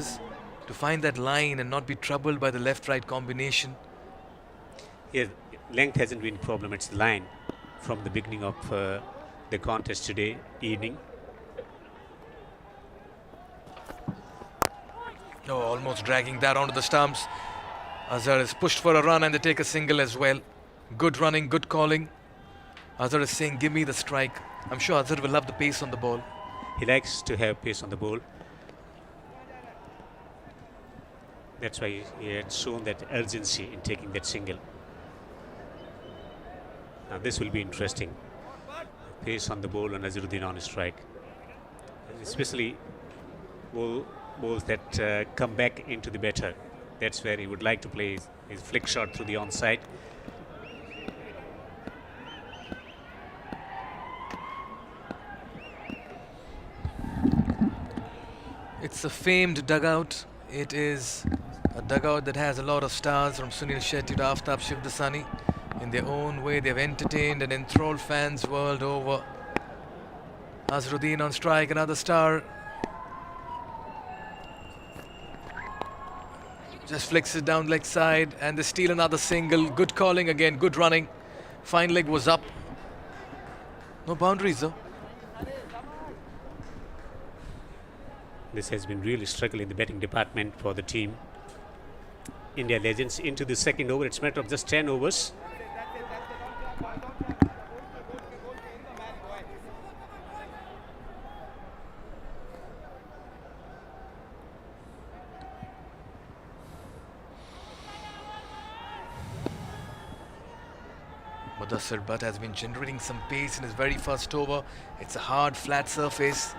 to find that line and not be troubled by the left-right combination. Yeah, length hasn't been a problem, it's line from the beginning of the contest today evening. Oh, almost dragging that onto the stumps. Azhar is pushed for a run and they take a single as well. Good running, good calling. Azhar is saying, give me the strike. I'm sure Azhar will love the pace on the ball. He likes to have pace on the ball. That's why he had shown that urgency in taking that single. Now this will be interesting. Pace on the ball and Azharuddin on strike. Especially balls that come back into the batter. That's where he would like to play his flick shot through the onside. It's a famed dugout. It is a dugout that has a lot of stars, from Sunil Shetty to Aftab Shivdasani. In their own way, they've entertained and enthralled fans world over. Azharuddin on strike, another star. Just flicks it down leg side and they steal another single. Good calling again, good running. Fine leg was up. No boundaries though. This has been really struggle in the batting department for the team. India Legends into the second over. It's a matter of just 10 overs. Mudassir Butt has been generating some pace in his very first over. It's a hard, flat surface.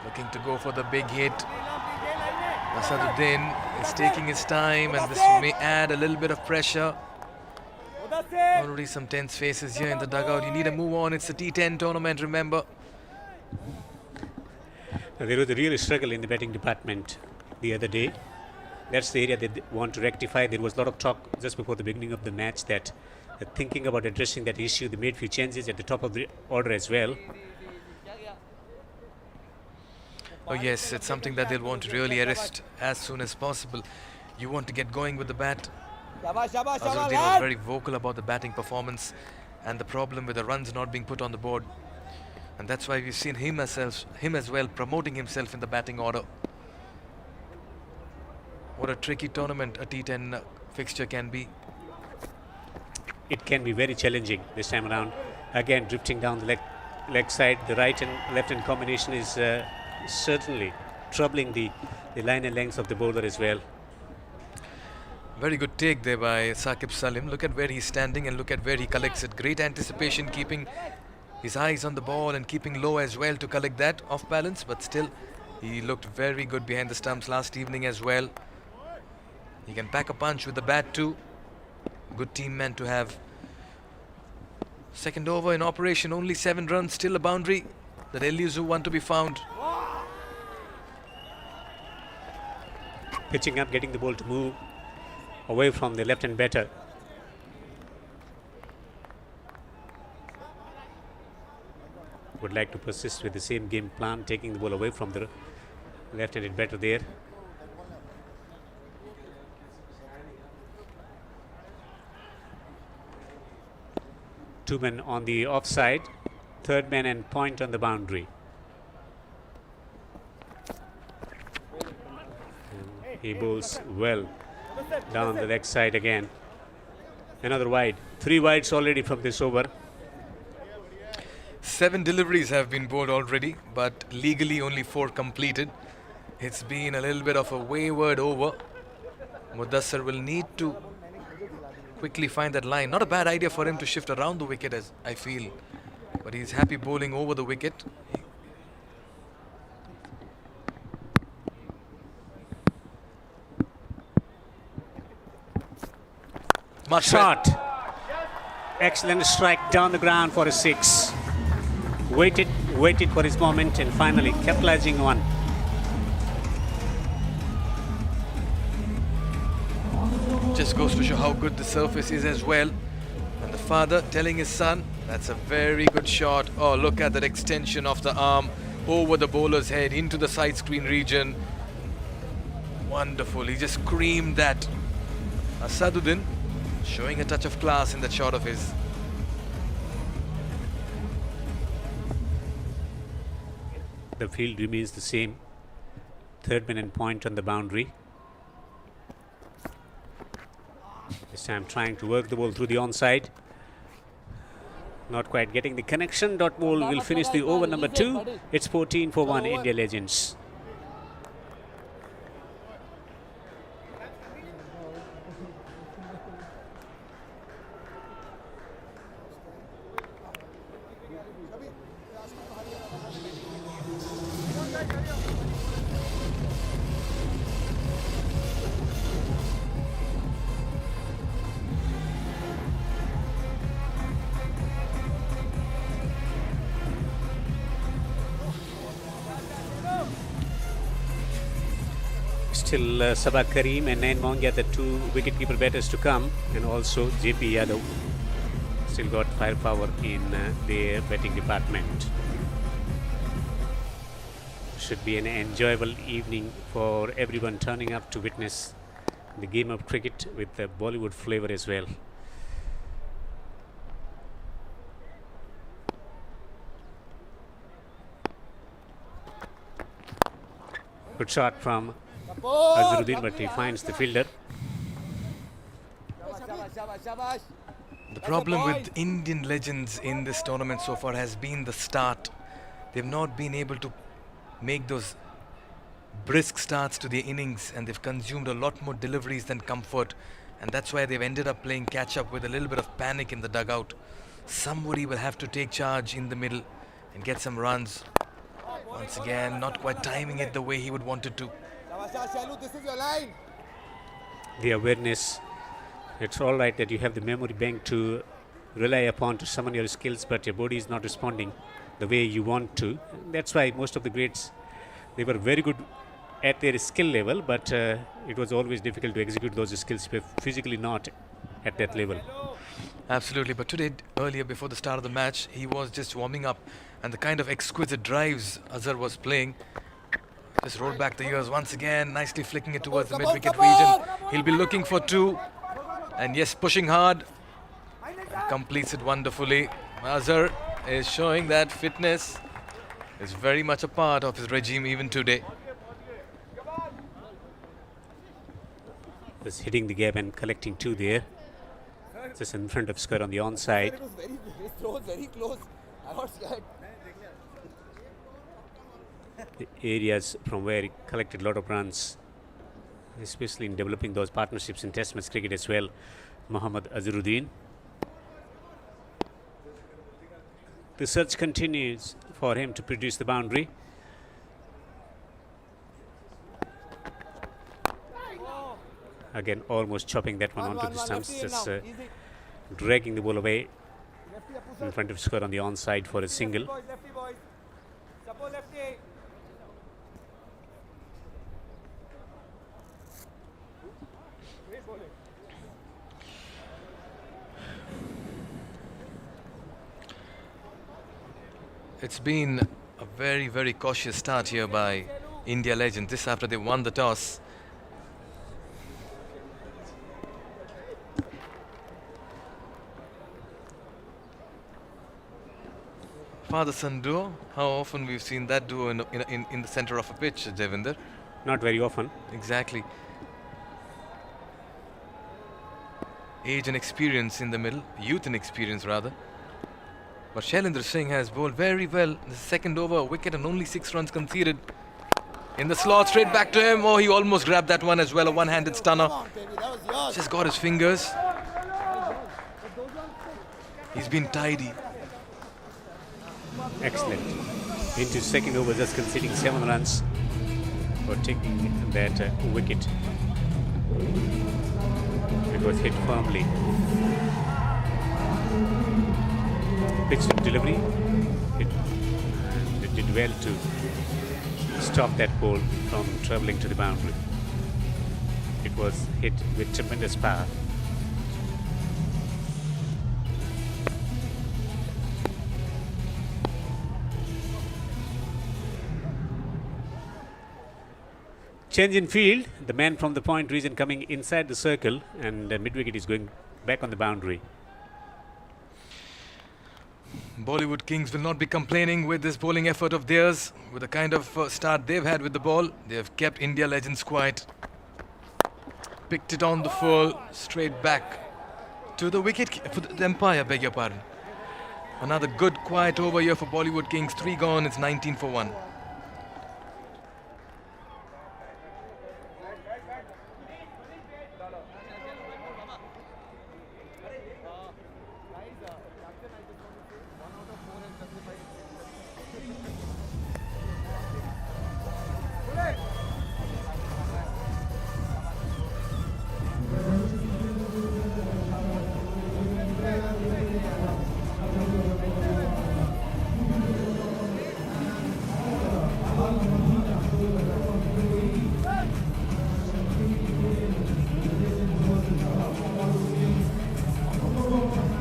Looking to go for the big hit. Asaduddin is taking his time and this may add a little bit of pressure. Already some tense faces here in the dugout. You need to move on. It's a T10 tournament, remember. There was a real struggle in the batting department the other day. That's the area they want to rectify. There was a lot of talk just before the beginning of the match that thinking about addressing that issue. They made few changes at the top of the order as well. Oh yes, it's something that they'll want to really arrest as soon as possible. You want to get going with the bat. Azharuddin was very vocal about the batting performance and the problem with the runs not being put on the board. And that's why we've seen him as well promoting himself in the batting order. What a tricky tournament a T10 fixture can be. It can be very challenging this time around. Again, drifting down the leg side. The right and left hand combination is certainly troubling the line and length of the bowler as well. Very good take there by Saqib Salim. Look at where he's standing and look at where he collects it. Great anticipation, keeping his eyes on the ball and keeping low as well to collect that off balance. But still, he looked very good behind the stumps last evening as well. He can pack a punch with the bat too. Good team man to have. Second over in operation, only 7 runs, still a boundary. The Delhi's want to be found. Pitching up, getting the ball to move away from the left-hand batter. Would like to persist with the same game plan, taking the ball away from the left-handed batter there. Two men on the offside, third man and point on the boundary. And he bowls well down the leg side again. Another wide. 3 wides already from this over. 7 deliveries have been bowled already, but legally only 4 completed. It's been a little bit of a wayward over. Mudassir will need to quickly find that line. Not a bad idea for him to shift around the wicket, as I feel, but he's happy bowling over the wicket. Much shot. Excellent strike down the ground for a 6. Waited for his moment and finally capitalizing on. Just goes to show how good the surface is as well. And the father telling his son, that's a very good shot. Oh, look at that extension of the arm over the bowler's head into the side screen region. Wonderful. He just screamed that. Asaduddin showing a touch of class in that shot of his. The field remains the same. Third man and point on the boundary. This time trying to work the ball through the onside. Not quite getting the connection. Dot ball will finish the over number 2. It's 14 for 1 India Legends. Still Sabah Karim and Nain Mongia, the 2 wicketkeeper batters to come, and also JP Yadav still got firepower in their batting department. Should be an enjoyable evening for everyone turning up to witness the game of cricket with the Bollywood flavor as well. Good shot from Azharuddin, but he finds the fielder. The problem with Indian legends in this tournament so far has been the start. They've not been able to make those brisk starts to their innings, and they've consumed a lot more deliveries than comfort, and that's why they've ended up playing catch up with a little bit of panic in the dugout. Somebody will have to take charge in the middle and get some runs. Once again, not quite timing it the way he would want it to. This is your line. The awareness, it's all right that you have the memory bank to rely upon to summon your skills, but your body is not responding the way you want to. That's why most of the greats, they were very good at their skill level, but it was always difficult to execute those skills if you're physically not at that level. Absolutely, but today, earlier before the start of the match, he was just warming up, and the kind of exquisite drives Azhar was playing just rolled back the ears once again, nicely flicking it towards the mid-wicket region. He'll be looking for 2, and yes, pushing hard, and completes it wonderfully. Azhar is showing that fitness is very much a part of his regime even today. Just hitting the gap and collecting 2 there. Just in front of square on the onside. It was very close. I was scared. The areas from where he collected a lot of runs, especially in developing those partnerships in Test match cricket as well. Mohammad Azharuddin. The search continues for him to produce the boundary. Again, almost chopping that one onto the stumps, just dragging the ball away in front of square on the onside for a single. Lefty boys. Support lefty. It's been a very, very cautious start here by India legends. This after they won the toss. Father-son duo. How often we've seen that duo in the center of a pitch, Devinder? Not very often. Exactly. Age and experience in the middle, youth and experience rather. But Shailendra Singh has bowled very well. The second over, a wicket and only 6 runs conceded. In the slot, straight back to him. Oh, he almost grabbed that one as well, a one-handed stunner. Just got his fingers. He's been tidy. Excellent. Into second over, just conceding 7 runs for taking that wicket. It was hit firmly. Pitch and delivery. It did well to stop that ball from travelling to the boundary. It was hit with tremendous power. Change in field. The man from the point region coming inside the circle, and mid-wicket is going back on the boundary. Bollywood Kings will not be complaining with this bowling effort of theirs. With the kind of start they've had with the ball, they have kept India legends quiet. Picked it on the full, straight back to the wicket, for the umpire, beg your pardon. Another good quiet over here for Bollywood Kings. 3 gone, it's 19 for 1.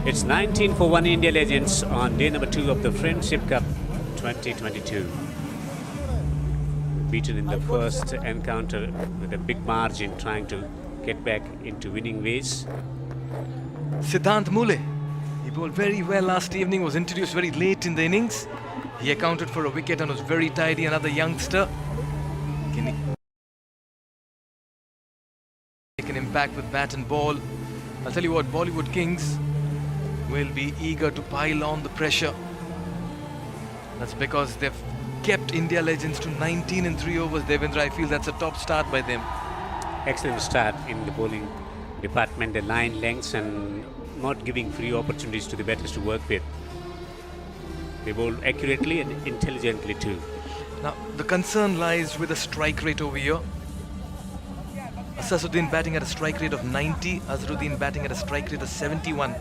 It's 19 for 1 India legends on day number 2 of the Friendship Cup 2022. Beaten in the first encounter with a big margin, trying to get back into winning ways. Siddhant Mule, he bowled very well last evening, was introduced very late in the innings. He accounted for a wicket and was very tidy. Another youngster can make an impact with bat and ball. I'll tell you what, Bollywood Kings will be eager to pile on the pressure. That's because they've kept India legends to 19 in 3 overs. Devendra, I feel that's a top start by them. Excellent start in the bowling department, the line lengths and not giving free opportunities to the batters to work with. They bowl accurately and intelligently too. Now, the concern lies with the strike rate over here. Asasuddin batting at a strike rate of 90, Azharuddin batting at a strike rate of 71.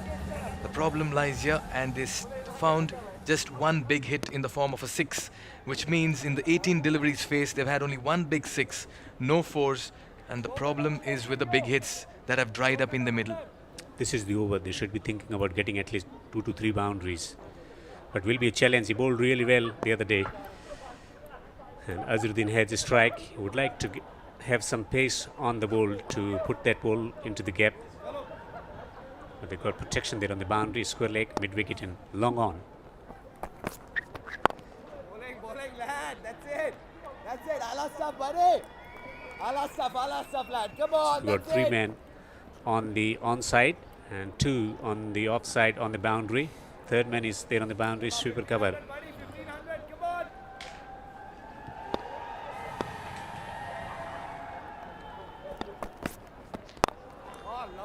The problem lies here, and they found just one big hit in the form of a 6, which means in the 18 deliveries faced, they've had only one big 6, no 4s, and the problem is with the big hits that have dried up in the middle. This is the over. They should be thinking about getting at least 2 to 3 boundaries. But will be a challenge. He bowled really well the other day. And Azharuddin has a strike. He would like to have some pace on the ball to put that ball into the gap. But they got protection there on the boundary, square leg, mid-wicket and long on. Bowling, lad. That's it. That's it. Ala stuff, buddy. Ala stuff, lad. Come on. We got 3 men on the onside and 2 on the offside on the boundary. 3rd man is there on the boundary, sweeper cover. Buddy, 1500. Come on.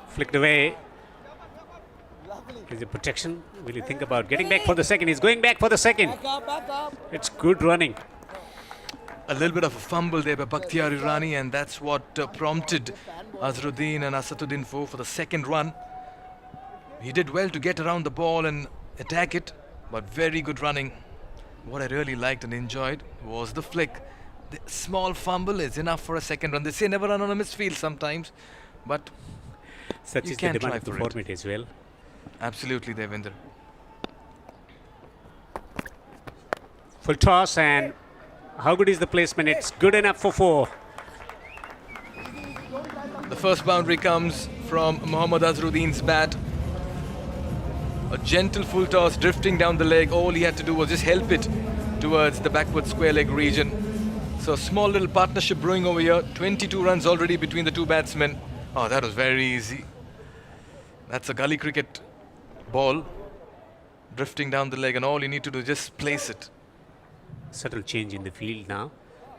Flicked away. Lovely. Is the protection? Will he think about getting back for the second? He's going back for the second. Back up. It's good running. A little bit of a fumble there by Bakhtiar Irani, and that's what prompted Azharuddin and Asatuddin for the second run. He did well to get around the ball and attack it, but very good running. What I really liked and enjoyed was the flick. The small fumble is enough for a second run. They say never run on a missed field sometimes, but Such you is the can demand try of the for it. format as well. Absolutely, Devendra. Full toss, and how good is the placement? It's good enough for 4. The first boundary comes from Mohammad Azharuddin's bat. A gentle full toss drifting down the leg. All he had to do was just help it towards the backward square leg region. So small little partnership brewing over here. 22 runs already between the 2 batsmen. Oh, that was very easy. That's a gully cricket ball drifting down the leg, and all you need to do is just place it. Subtle change in the field now.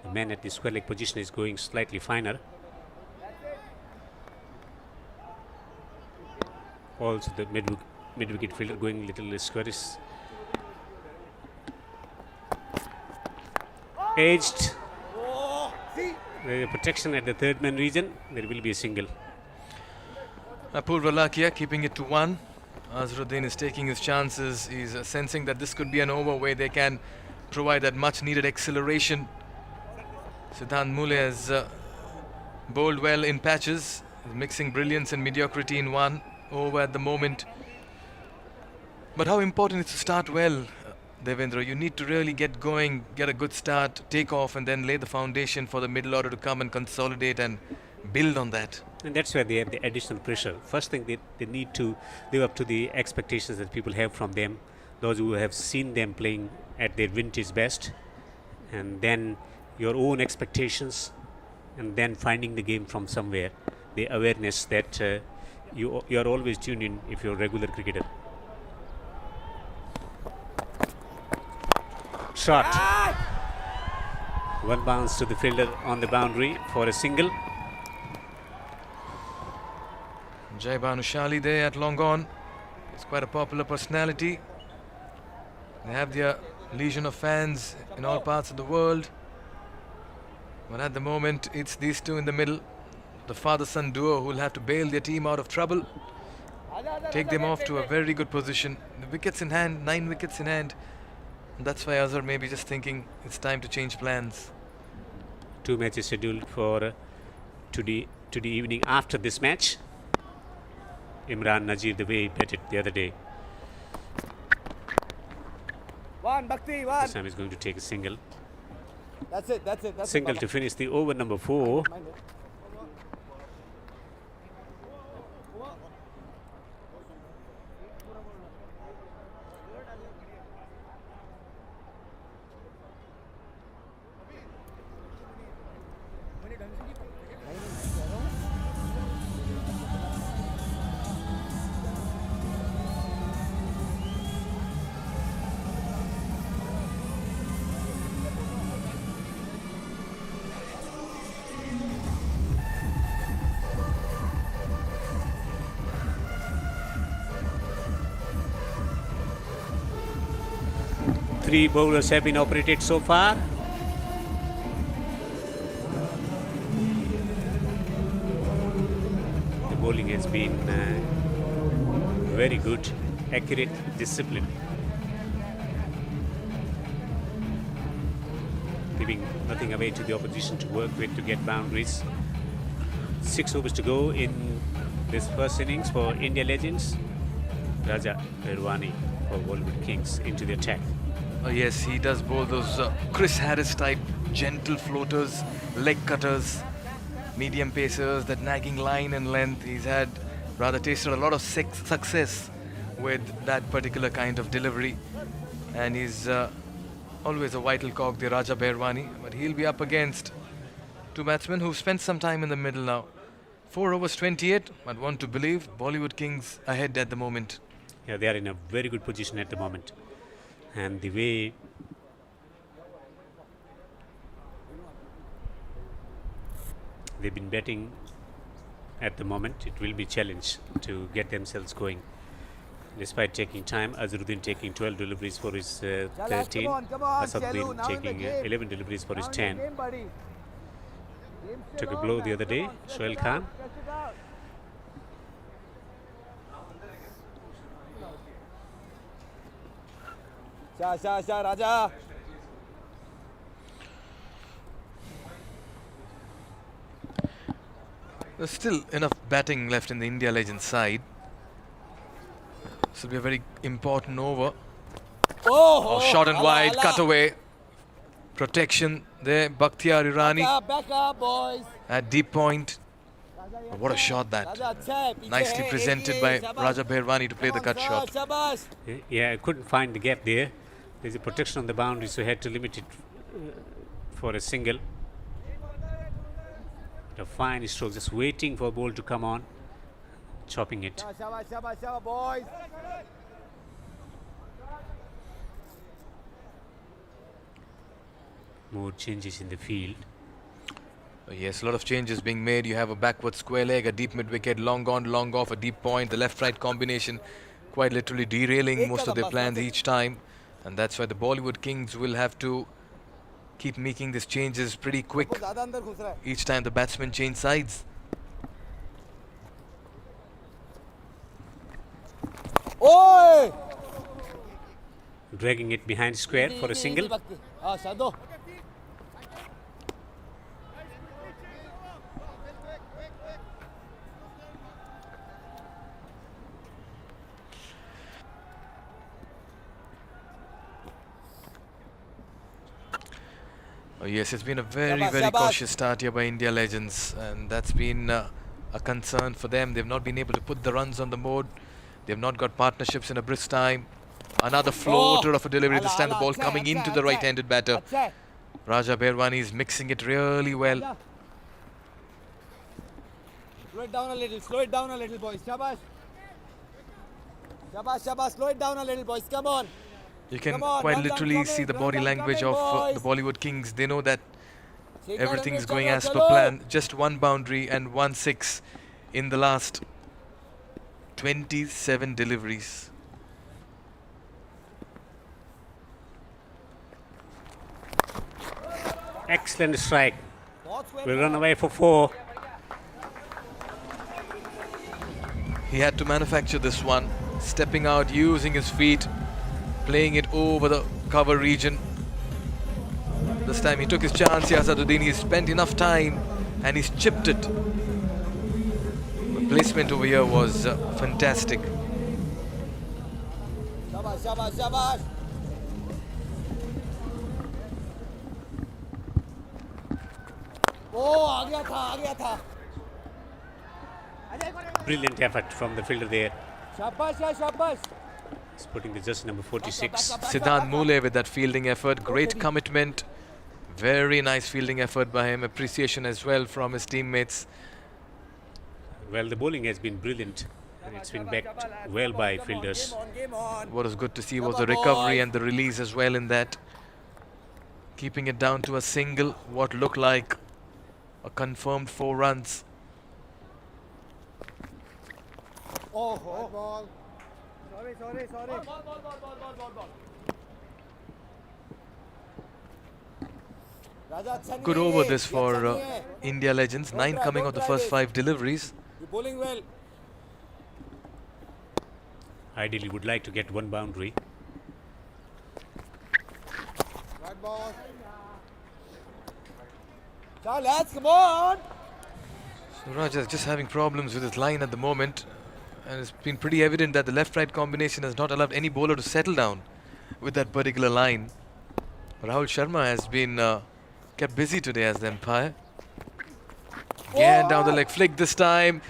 The man at the square leg position is going slightly finer. Also the mid-wicket fielder going little squarish. Edged. Oh, see. The protection at the 3rd man region. There will be a single. Apurva Lakia keeping it to 1. Azharuddin is taking his chances. He's sensing that this could be an over where they can provide that much needed acceleration. Siddhant Mule has bowled well in patches, mixing brilliance and mediocrity in 1 over at the moment. But how important is to start well Devendra, you need to really get going, get a good start, take off, and then lay the foundation for the middle order to come and consolidate and build on that. And that's where they have the additional pressure. First thing, they need to live up to the expectations that people have from them, those who have seen them playing at their vintage best, and then your own expectations, and then finding the game from somewhere, the awareness that you are always tuned in if you're a regular cricketer. Shot. One bounce to the fielder on the boundary for a single. Jai Bhanushali there at long on. He's quite a popular personality. They have their legion of fans in all parts of the world. But at the moment, it's these two in the middle. The father-son duo who will have to bail their team out of trouble. Take them off to a very good position. The wickets in hand, 9 wickets in hand. And that's why Azhar may be just thinking it's time to change plans. 2 matches scheduled for today evening after this match. Imran Nazir, the way he batted the other day. One, Bhakti, one. This time he's going to take a single. That's it. Single to finish the over number 4. Mind it. Three bowlers have been operated so far. The bowling has been very good, accurate, disciplined. Leaving nothing away to the opposition to work with to get boundaries. 6 overs to go in this first innings for India legends. Raja Berwani for Bollywood Kings into the attack. Oh yes, he does bowl those Chris Harris type gentle floaters, leg cutters, medium pacers, that nagging line and length. He's had rather tasted a lot of success with that particular kind of delivery, and he's always a vital cog, the Raja Berwani. But he'll be up against 2 batsmen who've spent some time in the middle now. 4 overs 28. I'd want to believe Bollywood Kings ahead at the moment. Yeah, they are in a very good position at the moment. And the way they've been batting at the moment, it will be a challenge to get themselves going. Despite taking time, Azharuddin taking 12 deliveries for his 13, come on, Asaduddin Chalu, now in the taking game. 11 deliveries for his Now in 10. the game, buddy. Game Took a still blow on, the other man. day, Come on, stretch Shoaib it Khan. out, stretch it out. Sha, Raja. There's still enough batting left in the India Legends side. This will be a very important over. Oh, short and wide, cut away. Protection there, Bakhtiar Irani Back up, boys. at deep point. What a shot that. Raja, अच्छा है, पीछे Nicely है, presented एक by ही, शाबाश. Raja Berwani to play the cut shot. Shabash. Yeah, I couldn't find the gap there. There's a protection on the boundary, so I had to limit it for a single. A fine stroke, just waiting for a ball to come on, chopping it. Shabash, boys. More changes in the field. Yes, a lot of changes being made. You have a backward square leg, a deep mid-wicket, long on, long off, a deep point, the left-right combination, quite literally derailing most of their plans each time. And that's why the Bollywood Kings will have to keep making these changes pretty quick ज़्यादा अंदर घुस रहा है. each time the batsmen change sides. ओए. Dragging it behind square for a single. हाँ, शादो. Oh yes, it's been a very, Shabash, very shabash. cautious start here by India Legends, and that's been a concern for them. They've not been able to put the runs on the board. They've not got partnerships in a brisk time. Another floater of a delivery. This time the ball coming into the right-handed batter. अच्छा है. Raja Berwani is mixing it really well. Slow it down a little. Slow it down a little, boys. Shabash. Shabash, shabash. Slow it down a little, boys. Come on. You can Come on, quite runs are literally coming, see the runs body are language coming, of the boys. Bollywood Kings. They know that Signal everything's and going chalo, as per chalo. plan. Just one boundary and 1 6 in the last 27 deliveries. Excellent strike. Thoughts were We'll run wrong. away for 4. He had to manufacture this one, stepping out, using his feet, playing it over the cover region. This time he took his chance, Yazaduddin. He spent enough time and he's chipped it. The placement over here was fantastic. Shabash, shabash, shabash. Oh, आ गया था, आ गया था. Brilliant effort from the fielder there. शाबाश है, शाबाश. He's putting the jersey number 46. Siddhant Mule with that fielding effort, great commitment, very nice fielding effort by him, appreciation as well from his teammates. Well, the bowling has been brilliant and it's been backed well by fielders. Game on, game on. What was good to see was the recovery and the release as well in that. Keeping it down to a single, what looked like a confirmed 4 runs. Oh, ball. Sorry. Raja, अच्छा नहीं Good है over ये, this ये for अच्छा नहीं है. India Legends. 9 coming of the first 5 deliveries. You're bowling well. Ideally would like to get 1 boundary. Right ball. Chal, lads, come on. So Raja is just having problems with his line at the moment, and it's been pretty evident that the left-right combination has not allowed any bowler to settle down with that particular line. Rahul Sharma has been kept busy today as the umpire. Again down the leg flick this time.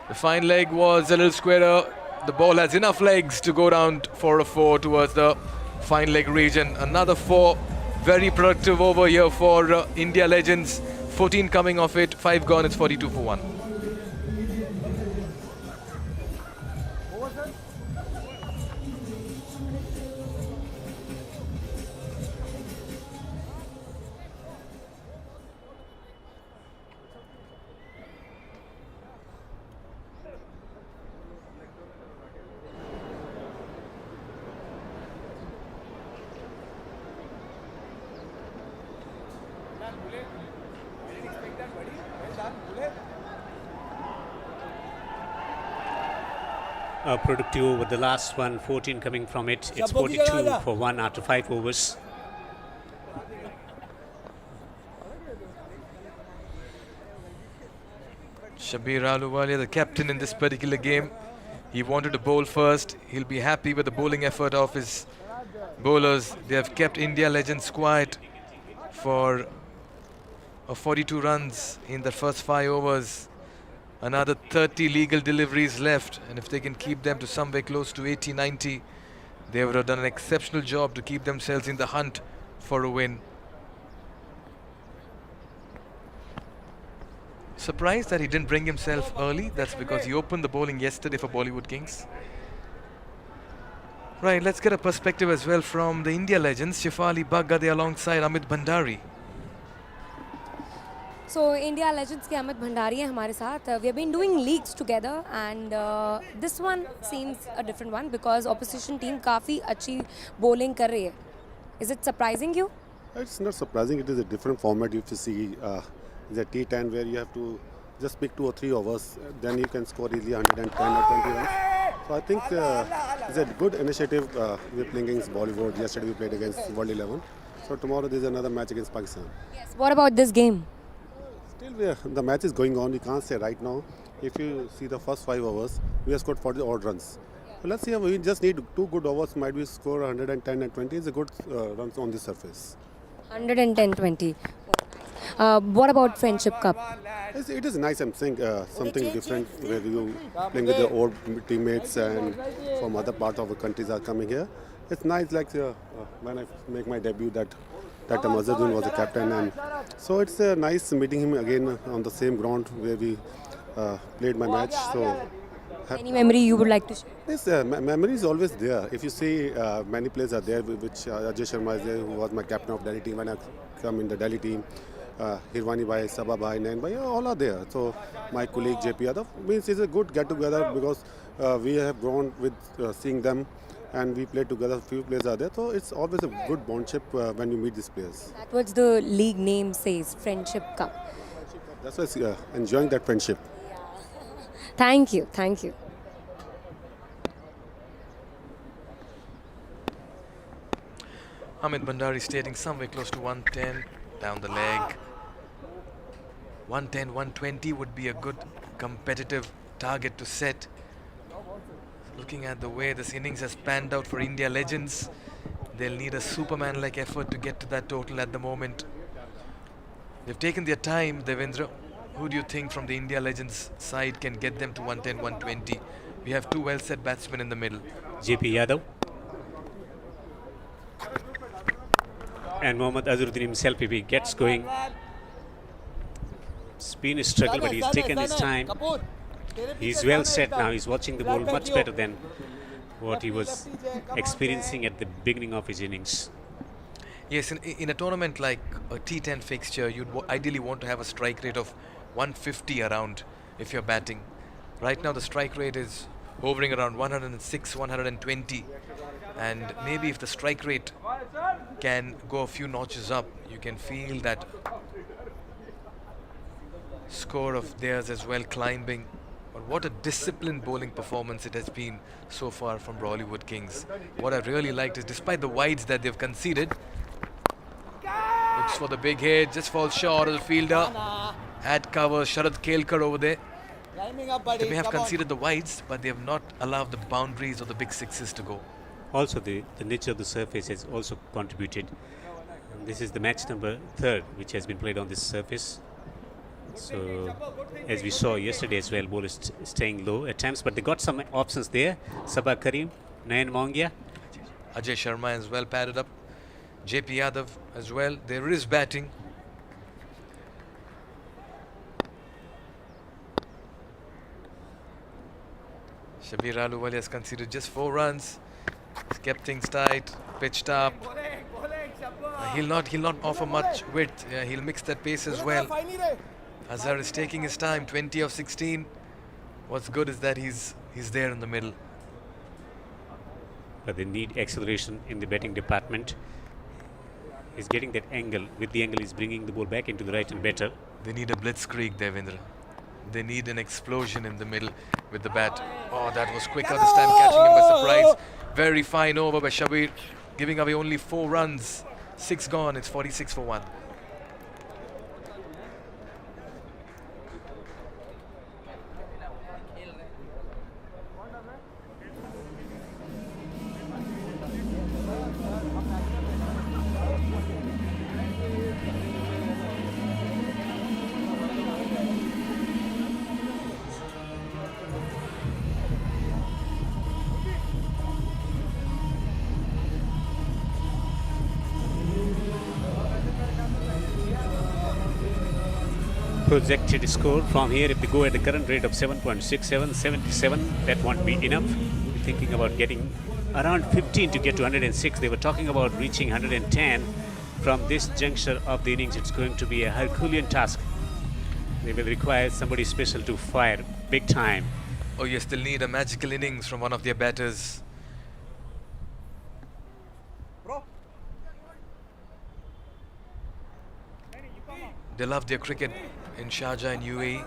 The fine leg was a little squarer. The ball has enough legs to go down for a 4 towards the fine leg region. Another 4. Very productive over here for India Legends. 14 coming off it, 5 gone, it's 42 for 1. Productive over the last one, 14 coming from it. It's Shabbo ki 42 jagah. for 1 after 5 overs. Shabir Ahluwalia, the captain in this particular game, he wanted to bowl first. He'll be happy with the bowling effort of his bowlers. They have kept India Legends quiet for 42 runs in the first 5 overs. Another 30 legal deliveries left, and if they can keep them to somewhere close to 80, 90, they would have done an exceptional job to keep themselves in the hunt for a win. Surprised that he didn't bring himself early. That's because he opened the bowling yesterday for Bollywood Kings. Right, let's get a perspective as well from the India Legends. Shefali Baggade alongside Amit Bhandari. So India Legends के अमित भंडारी हैं हमारे साथ. We have been doing leagues together and this one seems a different one because opposition team काफ़ी अच्छी bowling कर रही है. Is it surprising you? It's not surprising. It is a different format. If you see, it's a T10 where you have to just pick 2 or 3 overs, then you can score easily 110 or 20 runs. So I think it's a good initiative. We're playing against Bollywood. Yesterday we played against World 11. So tomorrow there's another match against Pakistan. Yes. What about this game? Still, the match is going on. We can't say right now. If you see the first 5 overs, we have scored 40 odd runs. So let's see. We just need 2 good overs. Might we score 110 and 20 is a good runs on the surface. 110-20. What about Friendship Cup? It is nice. I'm saying something different where you playing with the old teammates and from other parts of the countries are coming here. It's nice. Like when I make my debut, that time Azharuddin was the captain, and so it's nice meeting him again on the same ground where we played my match. So Any memory you would like to share? this memory is always there. If you see, many players are there, which Ajay Sharma is there, who was my captain of Delhi team when I come in the Delhi team. Hirwani Bhai, Sabha Bhai, Nain Bhai, all are there. So my colleague JP Yadav means it's a good get together because we have grown with seeing them and we played together. Few players are there, so it's always a good bondship when you meet these players. That's what the league name says, Friendship Cup. That's why enjoying that friendship. Thank you, thank you. Amit Bhandari stating somewhere close to 110 down the leg. 110, 120 would be a good competitive target to set. Looking at the way this innings has panned out for India legends, they'll need a Superman-like effort to get to that total at the moment. They've taken their time, Devendra. Who do you think from the India legends side can get them to 110, 120? We have two well-set batsmen in the middle. JP Yadav and Mohammad Azharuddin himself, if he gets going. It's been a struggle, but he's taken his time. He's well set now. He's watching the ball much better than what he was experiencing at the beginning of his innings. Yes, in a tournament like a T10 fixture, you'd ideally want to have a strike rate of 150 around if you're batting. Right now the strike rate is hovering around 106, 120, and maybe if the strike rate can go a few notches up, you can feel that score of theirs as well climbing. But what a disciplined bowling performance it has been so far from Bollywood Kings. What I really liked is despite the wides that they've conceded, looks for the big hit, just falls short of the fielder. Had cover, Sharad Kelkar over there. They may have conceded the wides, but they have not allowed the boundaries or the big sixes to go. Also, the nature of the surface has also contributed. This is the match number 3rd, which has been played on this surface. So, as we saw yesterday as well, ball is staying low at times, but they got some options there. Sabah Karim, Nayan Mongia. Ajay Sharma as well padded up. JP Yadav as well. There is batting. Shabir Ahluwalia has conceded just 4 runs. He's kept things tight, pitched up. He'll not offer much width. He'll mix that pace as well. Azhar is taking his time, 20 of 16. What's good is that he's there in the middle. But they need acceleration in the batting department. He's getting that angle. With the angle, he's bringing the ball back into the right and better. They need a blitzkrieg, Devendra. They need an explosion in the middle with the bat. Oh, that was quicker this time, catching him by surprise. Very fine over by Shabir, giving away only 4 runs. 6 gone, it's 46 for 1. Projected score from here, if they go at the current rate of 7.67, 77, that won't be enough. We're thinking about getting around 15 to get to 106. They were talking about reaching 110. From this juncture of the innings, it's going to be a Herculean task. They will require somebody special to fire big time. Oh yes, they'll need a magical innings from one of their batters. They love their cricket in Sharjah and UAE.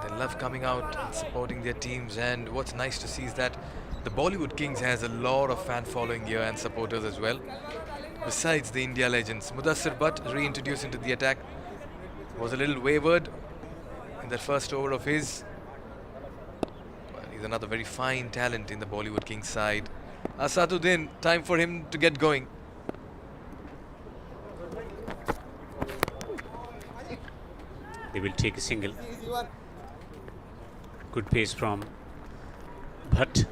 They love coming out and supporting their teams, and what's nice to see is that the Bollywood Kings has a lot of fan following here and supporters as well. Besides the India legends, Mudassir Butt reintroduced into the attack. Was a little wavered in that first over of his. Well, he's another very fine talent in the Bollywood Kings side. Asaduddin, time for him to get going. they will take a single. Easy one. Good pace from Bhatt.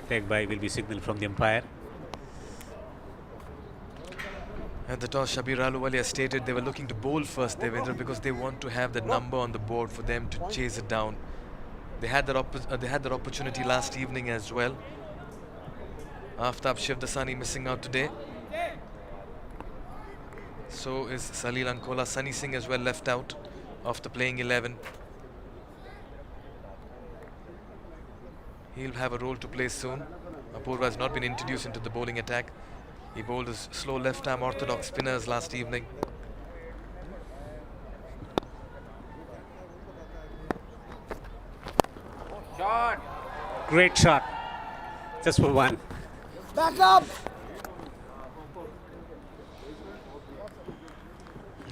Leg by will be signaled from the umpire. At the toss, Shabir Ahluwalia stated they were looking to bowl first, Devendra, because they want to have that number on the board for them to chase it down. They had that opportunity last evening as well. Aftab Shivdasani missing out today. So is Salil Ankola. Sunny Singh as well left out after playing 11. He'll have a role to play soon. Apurva has not been introduced into the bowling attack. He bowled his slow left-arm orthodox spinners last evening. Shot. Great shot. Just for one. Back up.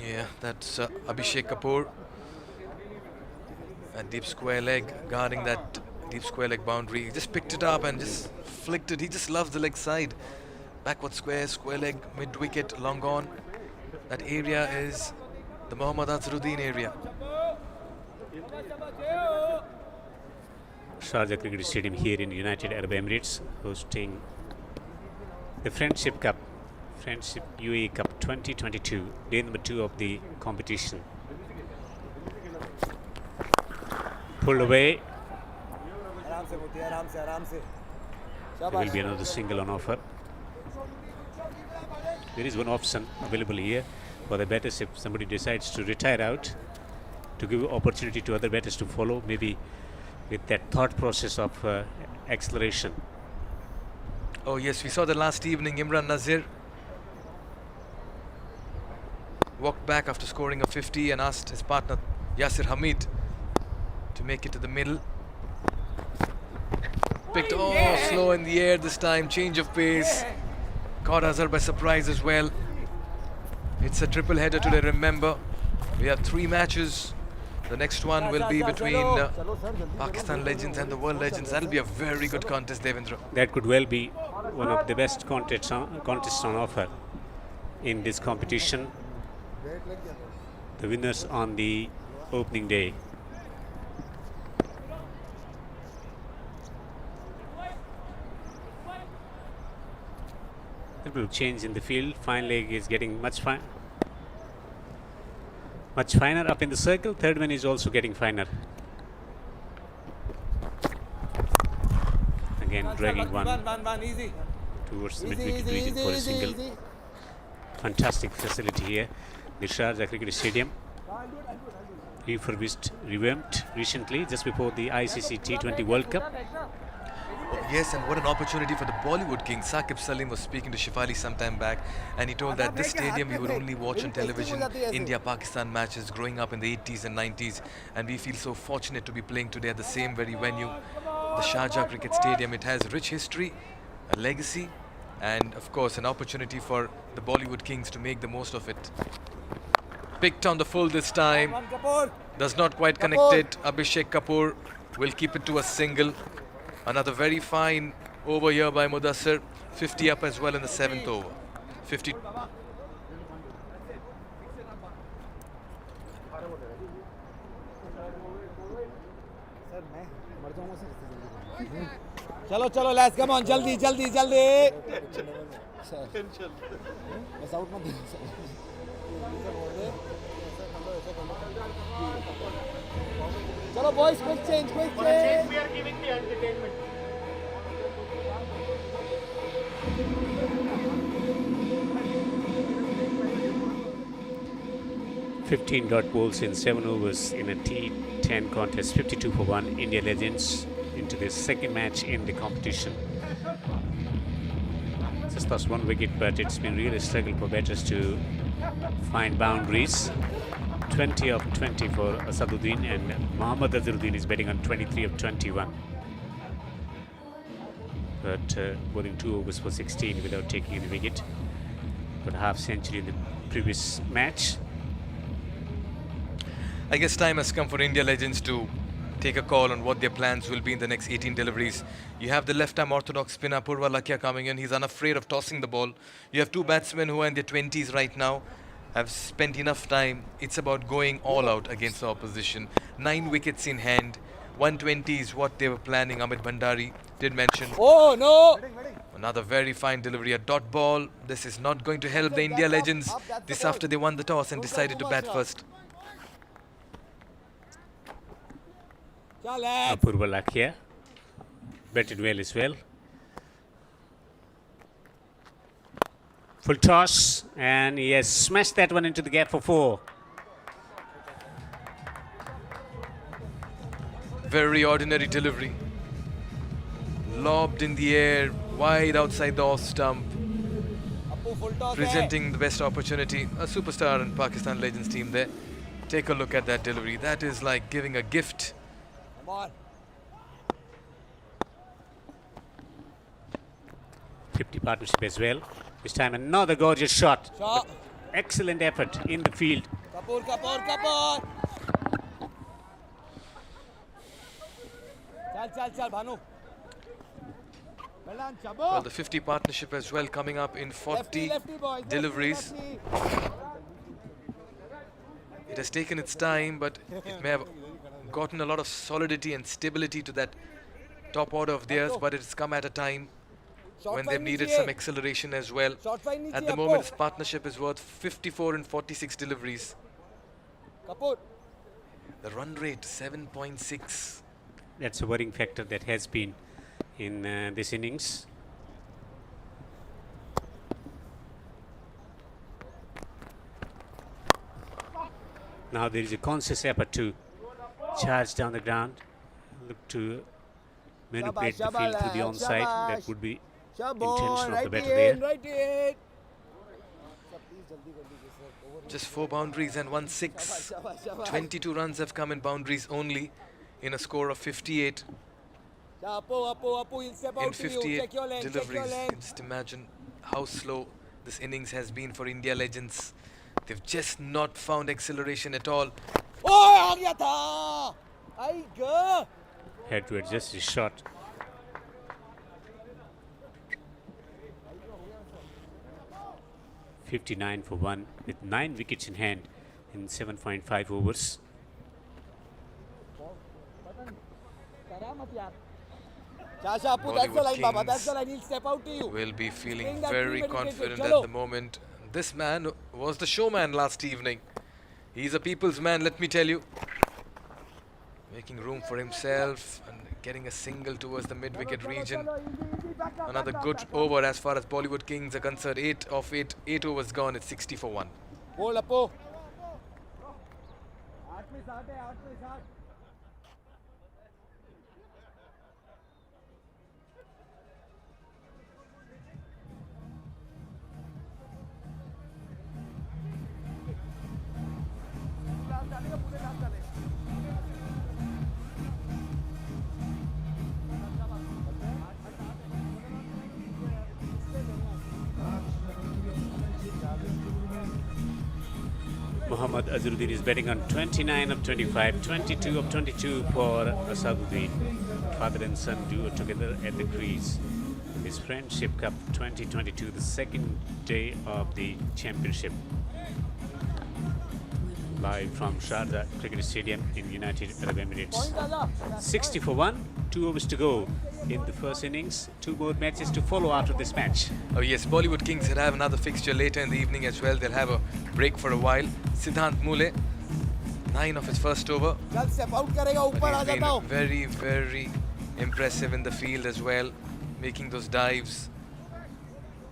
Yeah, that's Abhishek Kapoor. A deep square leg, guarding that deep square leg boundary. He just picked it up and just flicked it. He just loves the leg side. Backward square, square leg, mid wicket, long on. That area is the Mohammad Azharuddin area. Sharjah Cricket Stadium here in United Arab Emirates, hosting the Friendship Cup, Friendship UAE Cup 2022, day number 2 of the competition. Pulled away. There will be another single on offer. There is one option available here for the batters if somebody decides to retire out, to give opportunity to other batters to follow, maybe with that thought process of acceleration. Oh yes, we saw that last evening. Imran Nazir walked back after scoring a 50 and asked his partner Yasir Hamid to make it to the middle. Picked slow in the air this time, change of pace. Caught Azhar by surprise as well. It's a triple header today, remember. We have 3 matches. The next one will be between Pakistan legends and the world legends. That'll be a very good contest, Devendra. That could well be one of the best contests on offer in this competition. The winners on the opening day. A little change in the field. Fine leg is getting much finer up in the circle. Third one is also getting finer. Again dragging one Easy. towards the mid-wicket region for a single. Fantastic facility here. The Sharjah Cricket Stadium, revamped recently just before the ICC T20 World Cup. Yes, and what an opportunity for the Bollywood Kings. Saqib Salim was speaking to Shifali some time back, and he told that this stadium he would only watch on television India-Pakistan matches growing up in the 80s and 90s, and we feel so fortunate to be playing today at the same very venue, the Sharjah Cricket Stadium. It has a rich history, a legacy, and of course an opportunity for the Bollywood Kings to make the most of it. Picked on the full this time, does not quite connect it. Abhishek Kapoor will keep it to a single. Another very fine over here by Mudassir. 50 up as well in the 7th over. 50. चलो चलो let's come on जल्दी जल्दी जल्दी चलो boys quick change we are giving the entertainment. $15 dot balls in 7 overs in a T10 contest. 52 for 1. India legends into their second match in the competition. Just lost 1 wicket, but it's been really a struggle for batters to find boundaries. 20 of 20 for Asaduddin, and Mohammad Azharuddin is betting on 23 of 21. But bowling 2 overs for 16 without taking any wicket. But half century in the previous match. I guess time has come for India legends to take a call on what their plans will be in the next 18 deliveries. You have the left-arm orthodox spinner Purva Lakia coming in. He's unafraid of tossing the ball. You have 2 batsmen who are in their 20s right now. have spent enough time. It's about going all out against the opposition. 9 wickets in hand. 120 is what they were planning. Amit Bhandari did mention. Oh no! Another very fine delivery, a dot ball. This is not going to help the India legends. This after they won the toss and decided to bat first. Chal, lads. Apurva Lakhia batted well as well. Full toss, and he has smashed that one into the gap for 4. Very ordinary delivery. Lobbed in the air, wide outside the off stump. Appu full toss. Presenting the best opportunity. A superstar in Pakistan Legends team there. Take a look at that delivery. That is like giving a gift. Come on. 50 partnership as well. This time another gorgeous shot. Shot. Excellent effort in the field. Kapoor, Kapoor, Kapoor. Chal, Bhanu. Well done, Chabo. Well, the 50 partnership as well coming up in 40 Lefty, boys. deliveries. Lefty. It has taken its time, but it may have gotten a lot of solidity and stability to that top order of theirs, but it's come at a time Short when fine they've needed niche. some acceleration as well. Short fine niche, At the Appu. moment, its partnership is worth 54 and 46 deliveries. Kapoor. The run rate 7.6. That's a worrying factor that has been in this innings. Now there is a conscious effort to charge down the ground, look to manipulate the field to the onside. That would be intention of the batter there. Right in. Just 4 boundaries and 1 6. Shabash. 22 runs have come in boundaries only in a score of 58. Appu, he'll step In out to you. 58 Check your length, check deliveries. your You length. can just imagine how slow this innings has been for India legends. They've just not found acceleration at all. Oh, aa gaya tha. Ay go. Had to adjust his shot. .59 for 1 with 9 wickets in hand in 7.5 overs. Shasha, Appu, that's the Bollywood line, Baba. That's Kings the line. He'll step out to you. Will be feeling Bring that very premeditated. confident Chalo. at the moment. This man was the showman last evening. He's a people's man, let me tell you. Making room for himself and getting a single towards the mid-wicket region. Another good over as far as Bollywood Kings are concerned. 8 of 8 overs gone. It's 60 for 1. Hold, Appu. Mohammad Azharuddin is betting on 29 of 25, 22 of 22 for Asaduddin. Father and son duo together at the crease. His Friendship Cup 2022, the second day of the championship. Live from Sharjah Cricket Stadium in United Arab Emirates. 60 for 1, 2 overs to go in the first innings. 2 more matches to follow after this match. Oh yes, Bollywood Kings will have another fixture later in the evening as well. They'll have a break for a while. Siddhant Mule, 9 of his first over. Chal, step out karega, upar aa But he's jata hu. been very, very impressive in the field as well, making those dives.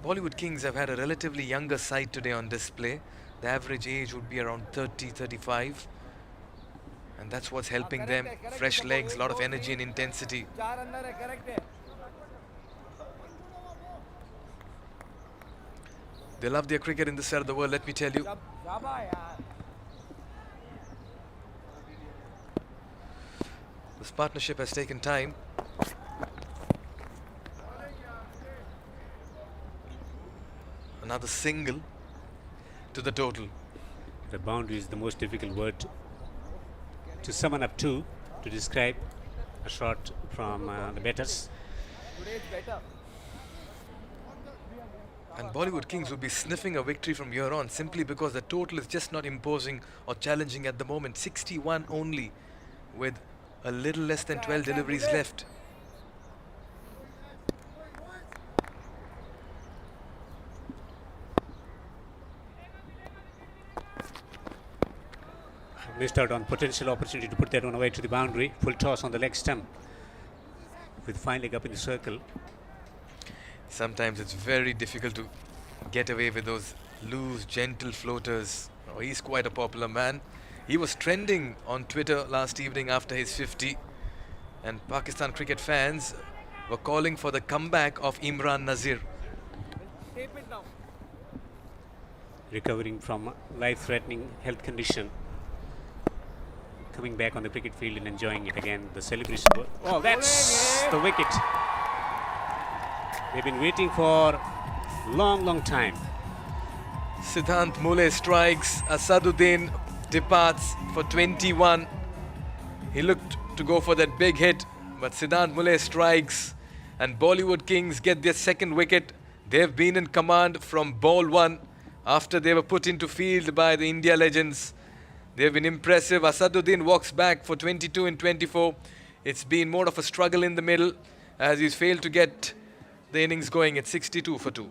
Bollywood Kings have had a relatively younger side today on display. The average age would be around 30, 35. And that's what's helping them. Fresh legs, a lot of energy and intensity. Char andar hai, correct hai. They love their cricket in this side of the world, let me tell you. Shabash, yaar. This partnership has taken time. Another single to the total. The boundary is the most difficult word to summon up to describe a shot from the batters. Today is better. And Bollywood Kings will be sniffing a victory from here on simply because the total is just not imposing or challenging at the moment. 61 only with a little less than 12 deliveries left. Missed out on potential opportunity to put that one away to the boundary. Full toss on the leg stump with fine leg up in the circle. Sometimes it's very difficult to get away with those loose, gentle floaters. Oh, he's quite a popular man. He was trending on Twitter last evening after his 50, and Pakistan cricket fans were calling for the comeback of Imran Nazir. Recovering from life-threatening health condition. Coming back on the cricket field and enjoying it again. The celebration. Oh, that's the wicket. They've been waiting for long time. Siddhant Mule strikes. Asaduddin departs for 21. He looked to go for that big hit, but Siddhant Mule strikes, and Bollywood Kings get their second wicket. They've been in command from ball one after they were put into field by the India legends. They've been impressive. Asaduddin walks back for 22 in 24. It's been more of a struggle in the middle as he's failed to get the innings going at 62 for 2.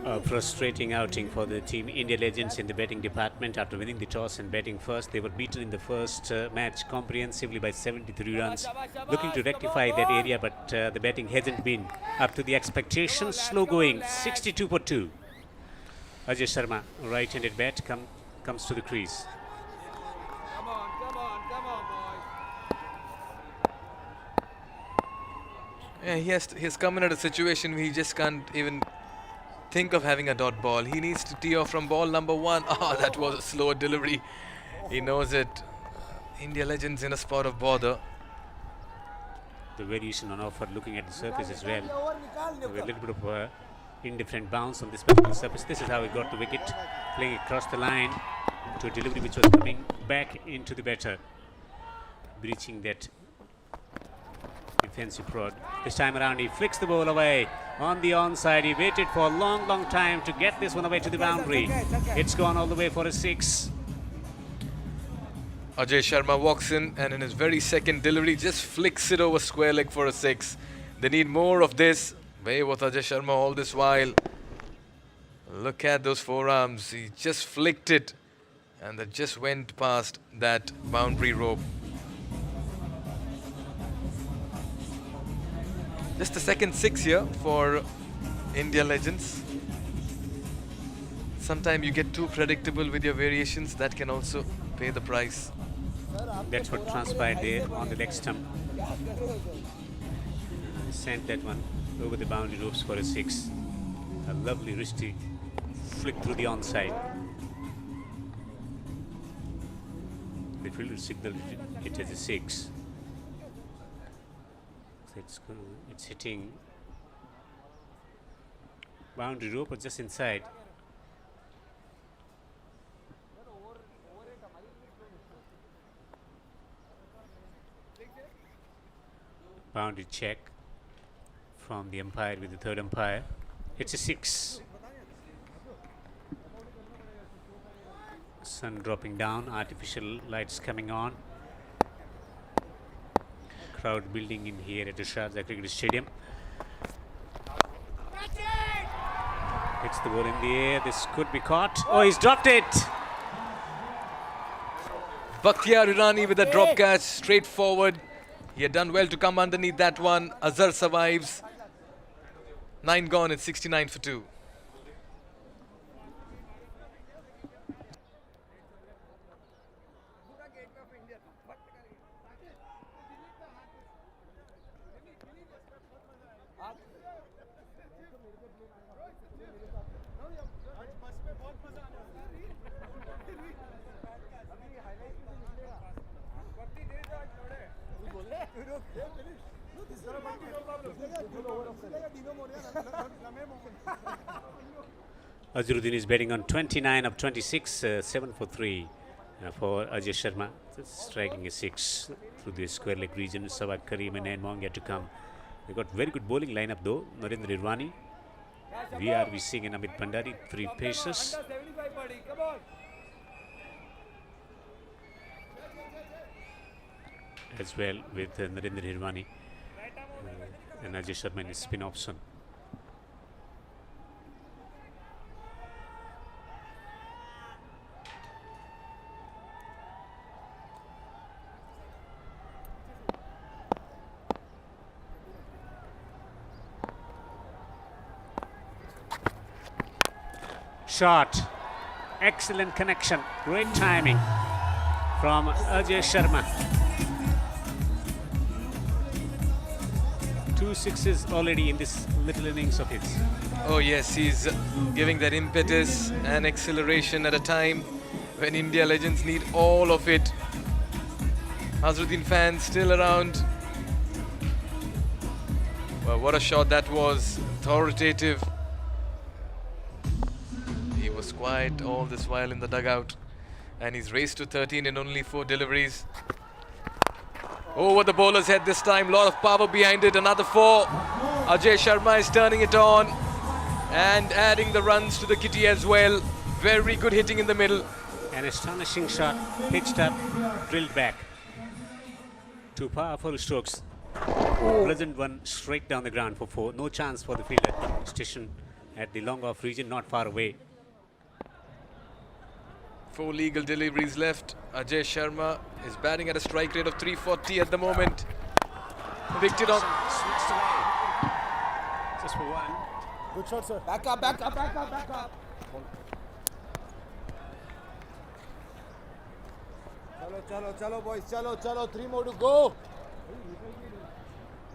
A frustrating outing for the team India legends in the batting department. After winning the toss and batting first, they were beaten in the first match comprehensively by 73 runs. Looking to rectify that area, but the batting hasn't been up to the expectations. Slow going, 62 for 2. Ajay Sharma, right-handed bat, comes to the crease. Come on, boy. Yeah, he's come in at a situation where he just can't even think of having a dot ball. He needs to tee off from ball number 1. Oh, that was a slow delivery. He knows it. India legends in a spot of bother. The variation on offer, looking at the surface as well. With a little bit of indifferent bounce on this particular surface. This is how he got the wicket, playing across the line to a delivery which was coming back into the batter, breaching that defensive prod. This time around he flicks the ball away on the onside. He waited for a long time to get this one away to the boundary. It's gone all the way for a 6. Ajay Sharma walks in and in his very second delivery just flicks it over square leg for a 6. They need more of this. Way with Ajay Sharma all this while. Look at those forearms. He just flicked it and that just went past that boundary rope. Just the second 6 here for India legends. Sometimes you get too predictable with your variations. That can also pay the price. That's what transpired there on the leg stump. Sent that one over the boundary ropes for a 6. A lovely wristy flick through the onside. The fielder signaled it as a 6. It's hitting boundary rope or just inside. Boundary check from the umpire with the third umpire. It's a 6. Sun dropping down, artificial lights coming on. Crowd building in here at the Sharjah Cricket Stadium. Hits the ball in the air. This could be caught. Oh, he's dropped it. Bakhtiyar Irani with a drop catch straight forward. He had done well to come underneath that one. Azhar survives. 9 gone, it's 69 for 2. Azharuddin is betting on 29 of 26, 7 for 3 for Ajay Sharma. Striking a 6 through the square leg region. Sawad Karim and Nmong yet to come. They got very good bowling lineup though. Narendra Irwani, VRV Singh and Amit Bhandari, 3 pacers. As well with Narendra Irwani and Ajay Sharma in his spin option. Shot, excellent connection, great timing from Ajay Sharma. 2 sixes already in this little innings of his. Oh yes, he's giving that impetus and acceleration at a time when India legends need all of it. Azharuddin fans still around. Well, what a shot that was, authoritative. He was quiet all this while in the dugout, and he's raced to 13 in only 4 deliveries. Oh, what the bowlers had this time, lot of power behind it, another 4. Ajay Sharma is turning it on and adding the runs to the kitty as well. Very good hitting in the middle. An astonishing shot, pitched up, drilled back. 2 powerful strokes. Pleasant one straight down the ground for 4. No chance for the fielder. Station at the long off region, not far away. 4 legal deliveries left. Ajay Sharma is batting at a strike rate of 340 at the moment. Victed on. Switched away. Just for 1. Good shot, sir. Back up, back up, back up, back up. Chalo, chalo, boys, chalo. 3 more to go.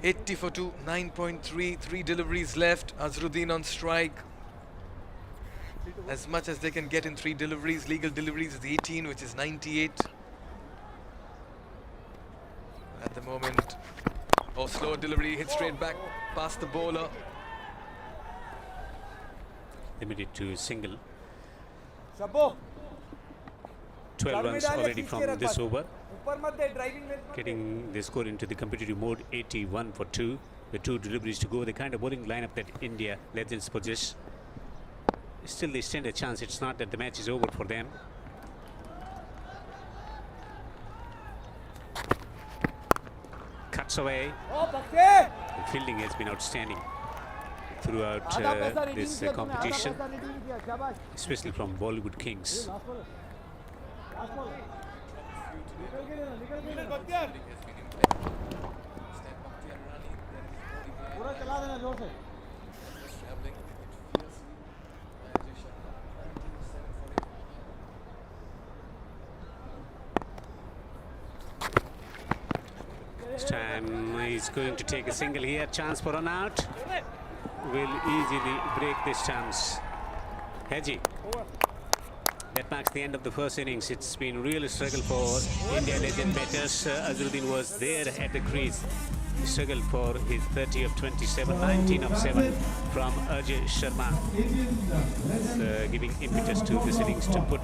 80 for 2, 9.3, 3 deliveries left. Azharuddin on strike. As much as they can get in 3 deliveries. Legal deliveries is 18, which is 98. At the moment. Oh, slow delivery, hit straight back past the bowler. Limited to single. Sabo. 12 runs already from this over. Getting the score into the competitive mode, 81 for 2. With 2 deliveries to go, the kind of bowling lineup that India legends possess. Still they stand a chance. It's not that the match is over for them. Cuts away. The fielding has been outstanding throughout this competition, especially from Bollywood Kings. This time he's going to take a single here. Chance for run out. Will easily break this chance. Haji. That marks the end of the first innings. It's been a real struggle for India legend batters. Azharuddin was there at the crease. Struggle for his 30 of 27, 19 of 7 from Ajay Sharma. Giving impetus to this innings to put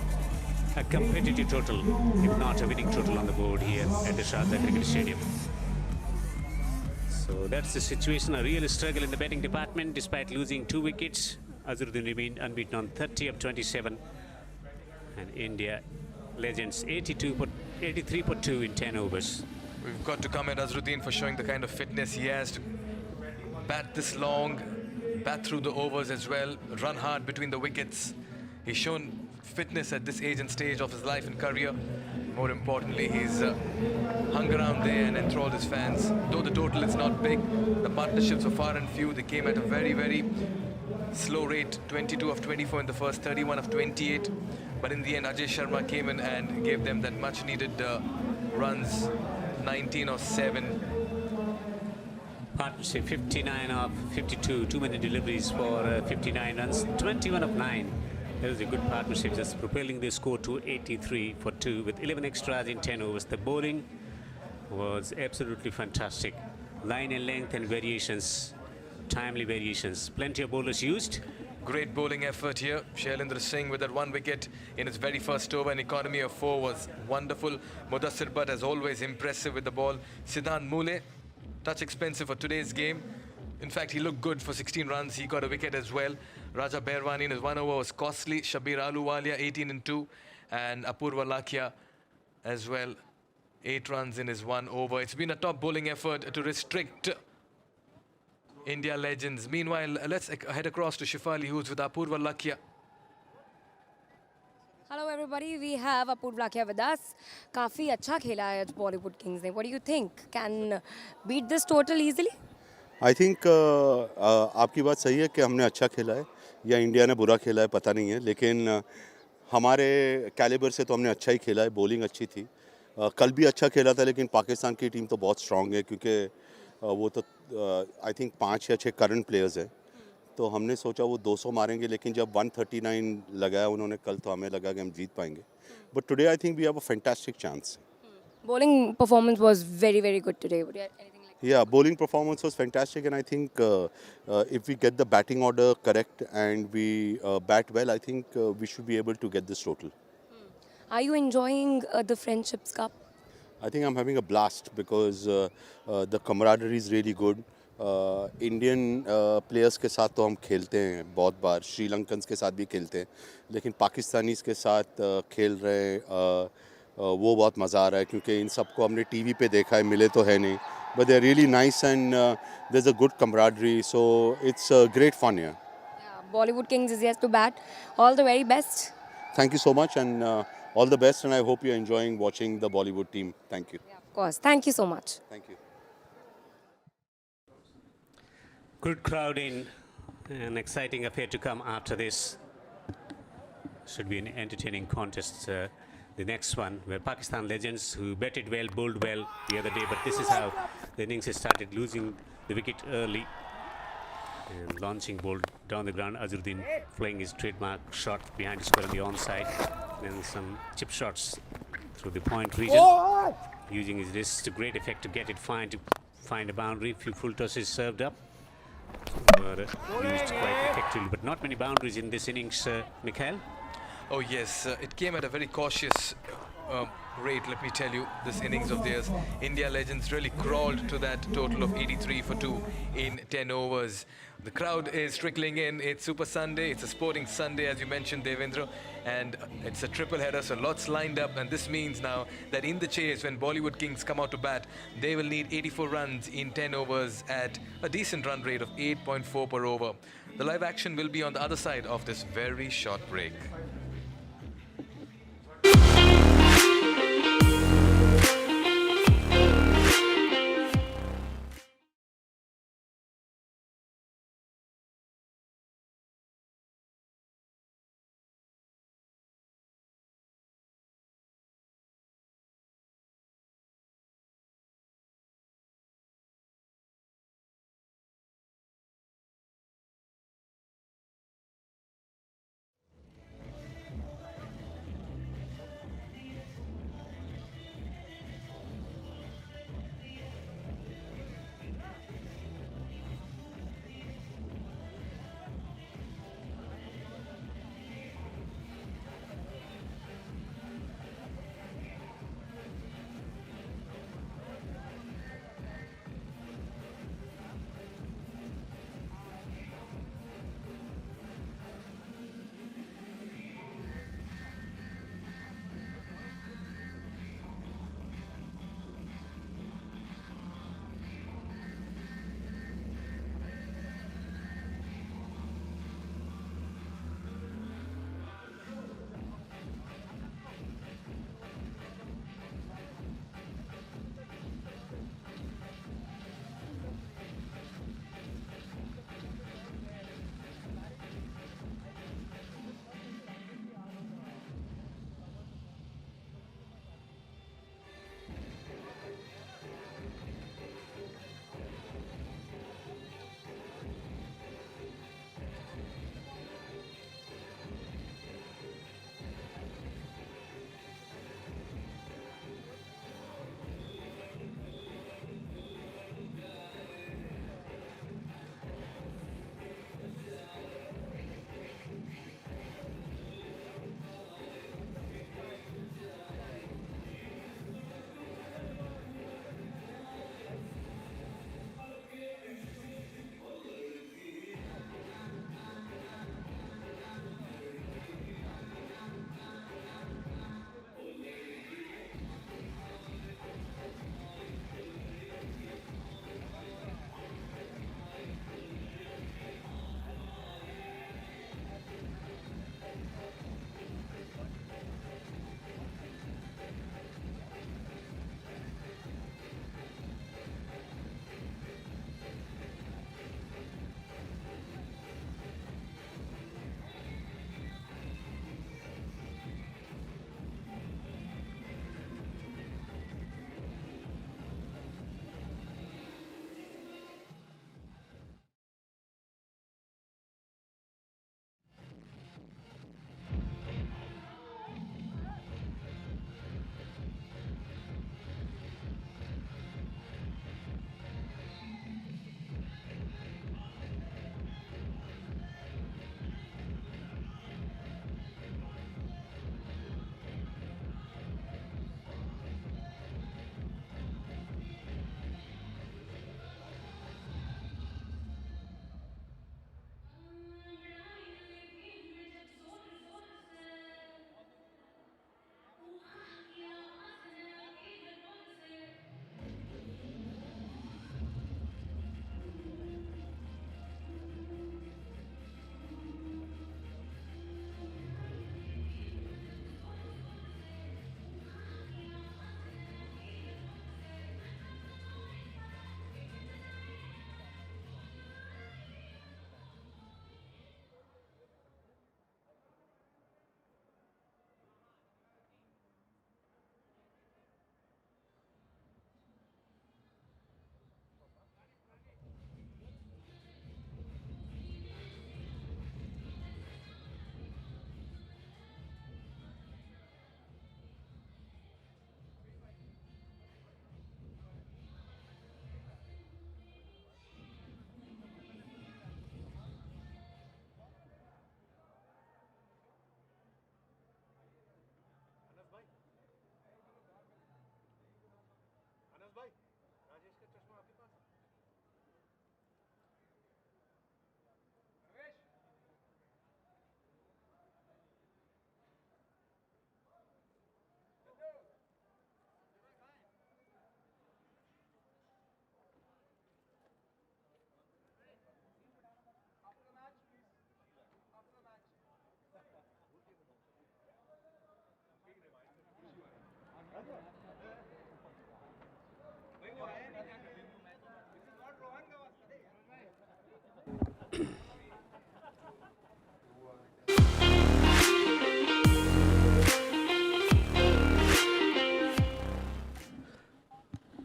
a competitive total, if not a winning total, on the board here at the Sharjah Cricket Stadium. So that's the situation. A real struggle in the batting department. Despite losing 2 wickets, Azharuddin remained unbeaten on 30 of 27. And India legends 83 for 2 in 10 overs. We've got to commend Azharuddin for showing the kind of fitness he has to bat this long, bat through the overs as well, run hard between the wickets. He's shown fitness at this age and stage of his life and career. More importantly, he's hung around there and enthralled his fans. Though the total is not big, the partnerships were far and few. They came at a very, very slow rate, 22 of 24 in the first, 31 of 28. But in the end, Ajay Sharma came in and gave them that much needed runs, 19 of 7. Partnership 59 of 52, too many deliveries for 59 runs, 21 of 9. That was a good partnership, just propelling the score to 83 for 2 with 11 extras in 10 overs. The bowling was absolutely fantastic. Line and length and variations, timely variations. Plenty of bowlers used. Great bowling effort here. Shailendra Singh with that 1 wicket in his very first over. An economy of 4 was wonderful. Mudassir Butt, as always, impressive with the ball. Siddhant Mule, touch expensive for today's game. In fact, he looked good for 16 runs. He got a wicket as well. Raja Bairwani in his 1 over was costly. Shabir Ahluwalia 18 and 2. And Apurva Lakhia as well. 8 runs in his 1 over. It's been a top bowling effort to restrict India legends. Meanwhile, let's head across to Shifali, who's with Apurva Lakhia. Hello everybody, we have Apurva Lakhia with us. काफी अच्छा खेला है आज Bollywood Kings ने. What do you think? Can beat this total easily? I think आपकी बात सही है कि हमने अच्छा खेला है या इंडिया ने बुरा खेला है पता नहीं है, लेकिन हमारे कैलिबर से तो हमने अच्छा ही खेला है. बॉलिंग अच्छी थी. कल भी अच्छा खेला था, लेकिन पाकिस्तान की टीम तो बहुत स्ट्रांग है, क्योंकि वो तो आई थिंक 5 या 6 करंट प्लेयर्स हैं. तो हमने सोचा वो 200 मारेंगे, लेकिन जब 139 लगाया उन्होंने कल, तो हमें लगा कि हम जीत पाएंगे. But today I think we have a fantastic chance. Bowling performance was very, very good today. Would you add anything like that? Yeah, bowling performance was fantastic, and I think if we get the batting order correct and we bat well, I think we should be able to get this total. Are you enjoying the Friendship Cup? I think I'm having a blast because the camaraderie is really good. Indian players के साथ तो हम खेलते हैं बहुत बार, श्रीलंकन्स के साथ भी खेलते हैं, लेकिन पाकिस्तानीज़ के साथ खेल रहे हैं, वो बहुत मज़ा आ रहा है, क्योंकि इन सबको हमने टीवी पे देखा है, मिले तो है नहीं. But they are really nice and there is a good camaraderie, so it's great fun here. Yeah, Bollywood Kings is yet to bat. All the very best. Thank you so much, and all the best, and I hope you're enjoying watching the Bollywood team. Thank you. Yeah, of course. Thank you so much. Thank you. Good crowd in, an exciting affair to come after this. Should be an entertaining contest. The next one, where Pakistan legends who batted well, bowled well the other day, but this is how the innings has started, losing the wicket early and launching ball down the ground. Azharuddin playing his trademark shot behind the square on the onside, then some chip shots through the point region, using his wrist to great effect to get it fine, to find a boundary. Few full tosses served up, were used quite effectively, but not many boundaries in this innings, Mikhail. Oh yes, it came at a very cautious rate, let me tell you, this innings of theirs. India legends really crawled to that total of 83 for 2 in 10 overs. The crowd is trickling in. It's Super Sunday, it's a sporting Sunday, as you mentioned, Devendra, and it's a triple header, so lots lined up, and this means now that in the chase, when Bollywood Kings come out to bat, they will need 84 runs in 10 overs at a decent run rate of 8.4 per over. The live action will be on the other side of this very short break.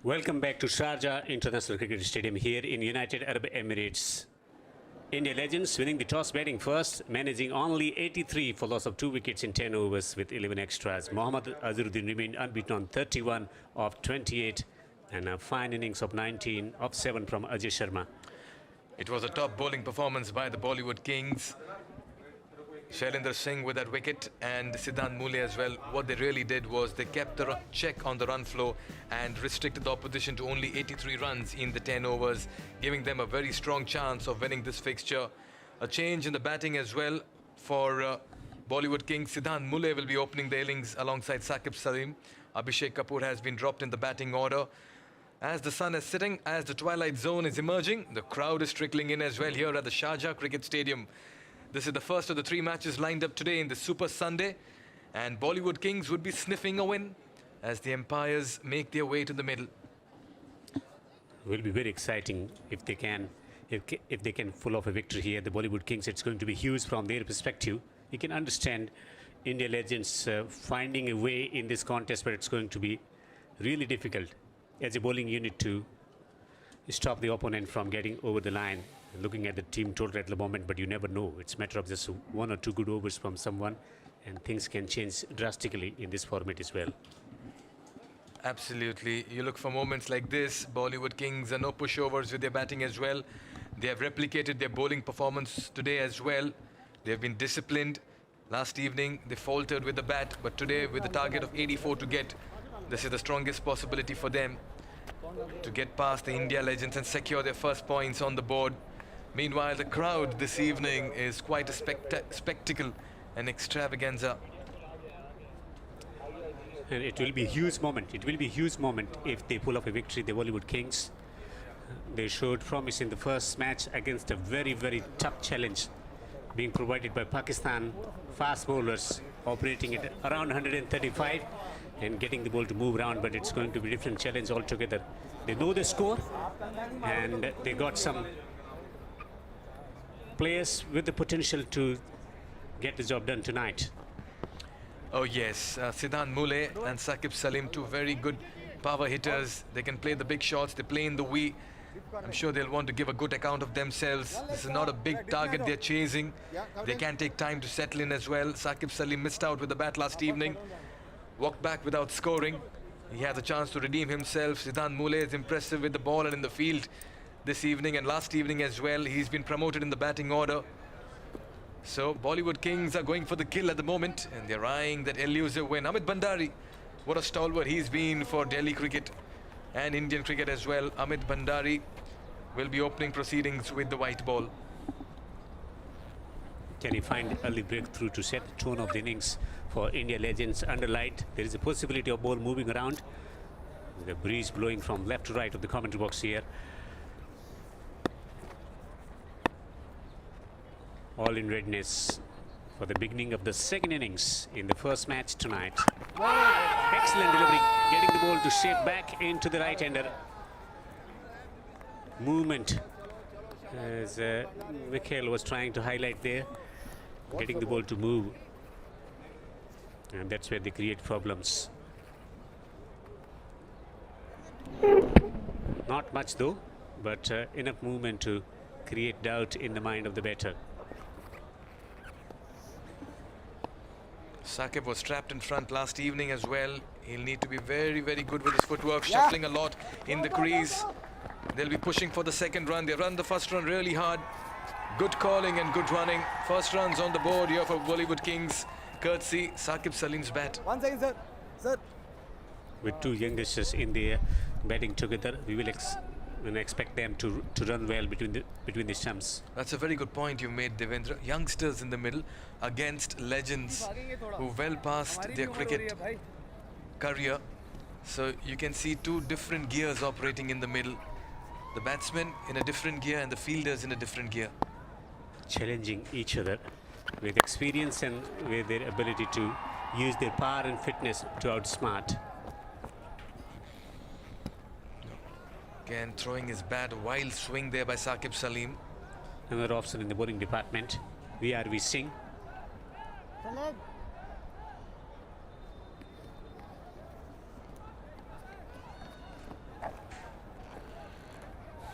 Welcome back to Sharjah International Cricket Stadium here in United Arab Emirates. India Legends winning the toss, batting first, managing only 83 for loss of 2 wickets in 10 overs with 11 extras. Mohammad Azharuddin remained unbeaten on 31 of 28 and a fine innings of 19 of 7 from Ajay Sharma. It was a top bowling performance by the Bollywood Kings. Shailendra Singh with that wicket and Siddhant Mule as well. What they really did was they kept the check on the run flow and restricted the opposition to only 83 runs in the 10 overs, giving them a very strong chance of winning this fixture. A change in the batting as well for Bollywood Kings. Siddhant Mule will be opening the innings alongside Saqib Salim. Abhishek Kapoor has been dropped in the batting order. As the sun is setting, as the twilight zone is emerging, the crowd is trickling in as well here at the Sharjah Cricket Stadium. This is the first of the 3 matches lined up today in the Super Sunday, and Bollywood Kings would be sniffing a win as the umpires make their way to the middle. Will be very exciting if they can pull off a victory here. The Bollywood Kings, it's going to be huge from their perspective. You can understand India Legends finding a way in this contest, but it's going to be really difficult as a bowling unit to stop the opponent from getting over the line. Looking at the team total at the moment, but you never know. It's a matter of just 1 or 2 good overs from someone, and things can change drastically in this format as well. Absolutely. You look for moments like this. Bollywood Kings are no pushovers with their batting as well. They have replicated their bowling performance today as well. They have been disciplined. Last evening, they faltered with the bat, but today, with the target of 84 to get, this is the strongest possibility for them to get past the India Legends and secure their first points on the board. Meanwhile, the crowd this evening is quite a spectacle, an extravaganza. And it will be a huge moment. It will be a huge moment if they pull off a victory. The Bollywood Kings, they showed promise in the first match against a very, very tough challenge being provided by Pakistan. Fast bowlers operating at around 135 and getting the ball to move around, but it's going to be a different challenge altogether. They know the score, and they got some players with the potential to get the job done tonight. Oh yes, Siddhant Mule and Saqib Salim, 2 very good power hitters. They can play the big shots, they play in the wee. I'm sure they'll want to give a good account of themselves. This is not a big target they're chasing. They can take time to settle in as well. Saqib Salim missed out with the bat last evening, walked back without scoring. He has a chance to redeem himself. Siddhant Mule is impressive with the ball and in the field this evening and last evening as well. He's been promoted in the batting order. So Bollywood Kings are going for the kill at the moment, and they're eyeing that elusive win. Amit Bhandari, what a stalwart he's been for Delhi cricket and Indian cricket as well. Amit Bhandari will be opening proceedings with the white ball. Can he find early breakthrough to set the tone of the innings for India Legends under light? There is a possibility of ball moving around. The breeze blowing from left to right of the commentary box here. All in readiness for the beginning of the second innings in the first match tonight. Excellent delivery, getting the ball to shape back into the right-hander. Movement, as Mikhail was trying to highlight there, getting the ball to move. And that's where they create problems. Not much though, but enough movement to create doubt in the mind of the batter. Saqib was trapped in front last evening as well. He'll need to be very, very good with his footwork, shuffling a lot in the crease. They'll be pushing for the second run. They run the first run really hard. Good calling and good running. First runs on the board here for Bollywood Kings, courtesy Saqib Salim's bat. 1 second, sir. Sir. With 2 youngsters in there batting together, we will expect them to run well between the stumps. That's a very good point you made, Devendra. Youngsters in the middle against legends who well past their cricket career. So you can see 2 different gears operating in the middle. The batsmen in a different gear and the fielders in a different gear. Challenging each other with experience and with their ability to use their power and fitness to outsmart. Again, throwing his bat, wild swing there by Saqib Salim. Another officer in the bowling department, VRV Singh.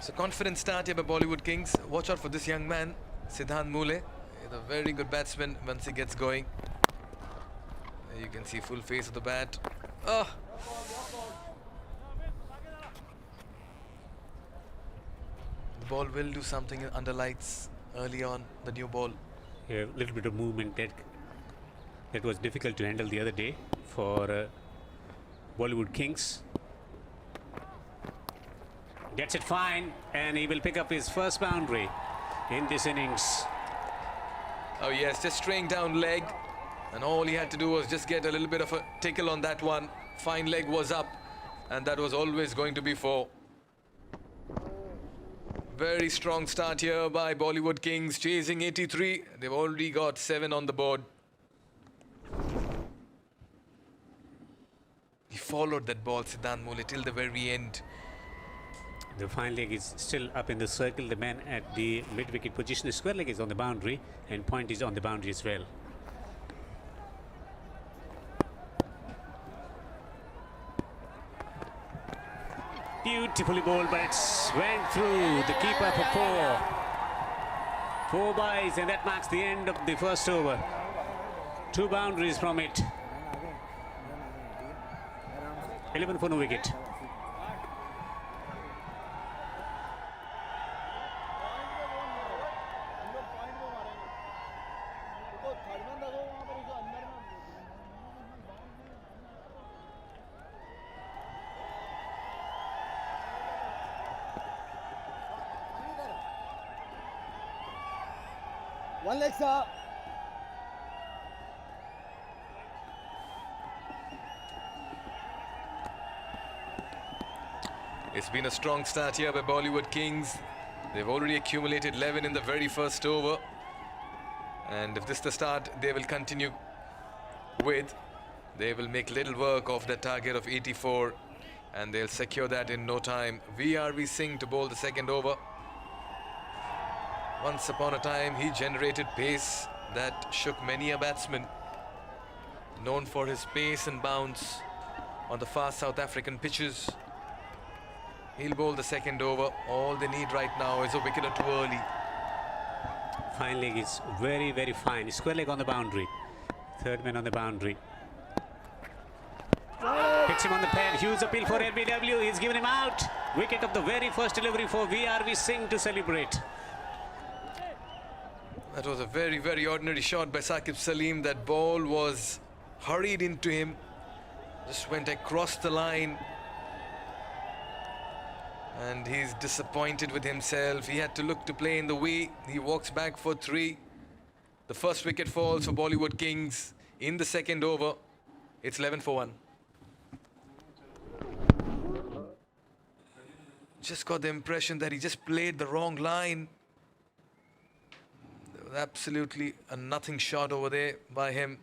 So confident start here by Bollywood Kings. Watch out for this young man, Siddhant Mule. He's a very good batsman once he gets going. There you can see full face of the bat. Oh! The ball will do something under lights early on, the new ball. A little bit of movement that was difficult to handle the other day for Bollywood Kings. Gets it fine, and he will pick up his first boundary in this innings. Oh yes, just straying down leg, and all he had to do was just get a little bit of a tickle on that one. Fine leg was up, and that was always going to be four. Very strong start here by Bollywood Kings, chasing 83. They've already got 7 on the board. He followed that ball, Siddhant Mule, till the very end. The fine leg is still up in the circle. The man at the mid-wicket position, the square leg is on the boundary, and point is on the boundary as well. Beautifully bowled, but it went through the keeper for 4. 4 byes, and that marks the end of the first over. 2 boundaries from it. 11 for no wicket. One leg, sir. It's been a strong start here by Bollywood Kings. They've already accumulated 11 in the very first over. And if this is the start they will continue with, they will make little work of the target of 84. And they'll secure that in no time. VRV Singh to bowl the second over. Once upon a time, he generated pace that shook many a batsman. Known for his pace and bounce on the fast South African pitches. He'll bowl the second over. All they need right now is a wicket or two early. Fine leg is very, very fine. Square leg on the boundary. Third man on the boundary. Hits him on the pad. Huge appeal for LBW. He's given him out. Wicket of the very first delivery for VRV Singh to celebrate. That was a very, very ordinary shot by Saqib Salim. That ball was hurried into him. Just went across the line. And he's disappointed with himself. He had to look to play in the way. He walks back for 3. The first wicket falls for Bollywood Kings in the second over. It's 11 for 1. Just got the impression that he just played the wrong line. There was absolutely a nothing shot over there by him.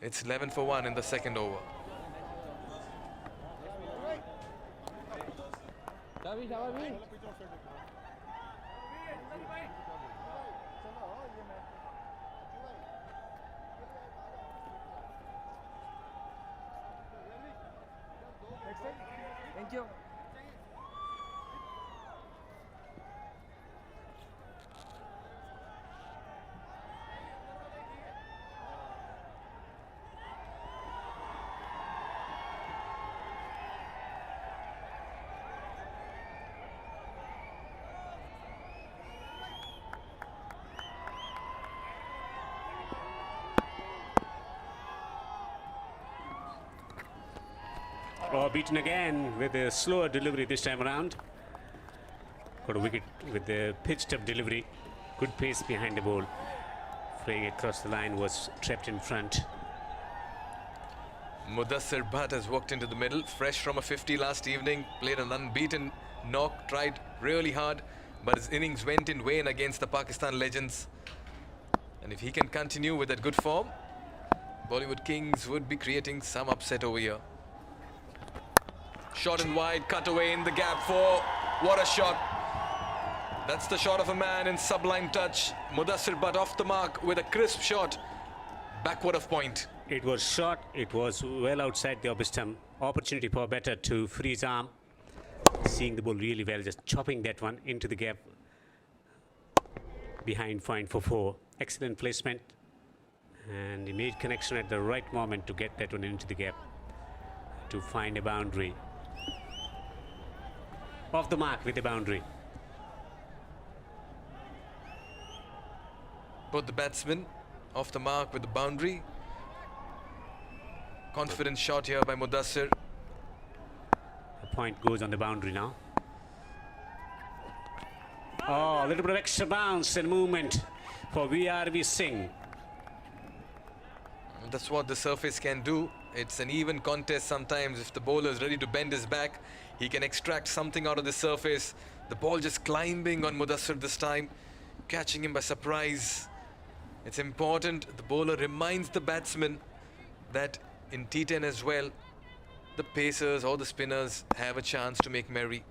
It's 11 for 1 in the second over. Thank you. Oh, beaten again with a slower delivery this time around. Got a wicket with the pitched up delivery. Good pace behind the ball. Fraying across the line, was trapped in front. Mudassir Bhatt has walked into the middle, fresh from a 50 last evening, played an unbeaten knock, tried really hard, but his innings went in vain against the Pakistan legends. And if he can continue with that good form, Bollywood Kings would be creating some upset over here. Shot and wide, cut away in the gap 4. What a shot. That's the shot of a man in sublime touch. Mudassir Bhatt off the mark with a crisp shot. Backward of point. It was shot. It was well outside the off stump. Opportunity for batter to freeze arm. seeing the ball really well, just chopping that one into the gap behind point for 4. Excellent placement, and he made connection at the right moment to get that one into the gap to find a boundary. Off the mark with a boundary. Both the batsmen off the mark with the boundary. Confident shot here by Mudassir. The point goes on the boundary now. Oh, a little bit of extra bounce and movement for VRV Singh. That's what the surface can do. It's an even contest sometimes. If the bowler is ready to bend his back, he can extract something out of the surface. The ball just climbing on Mudassir this time, catching him by surprise. It's important the bowler reminds the batsman that in T10 as well, the pacers or the spinners have a chance to make merry.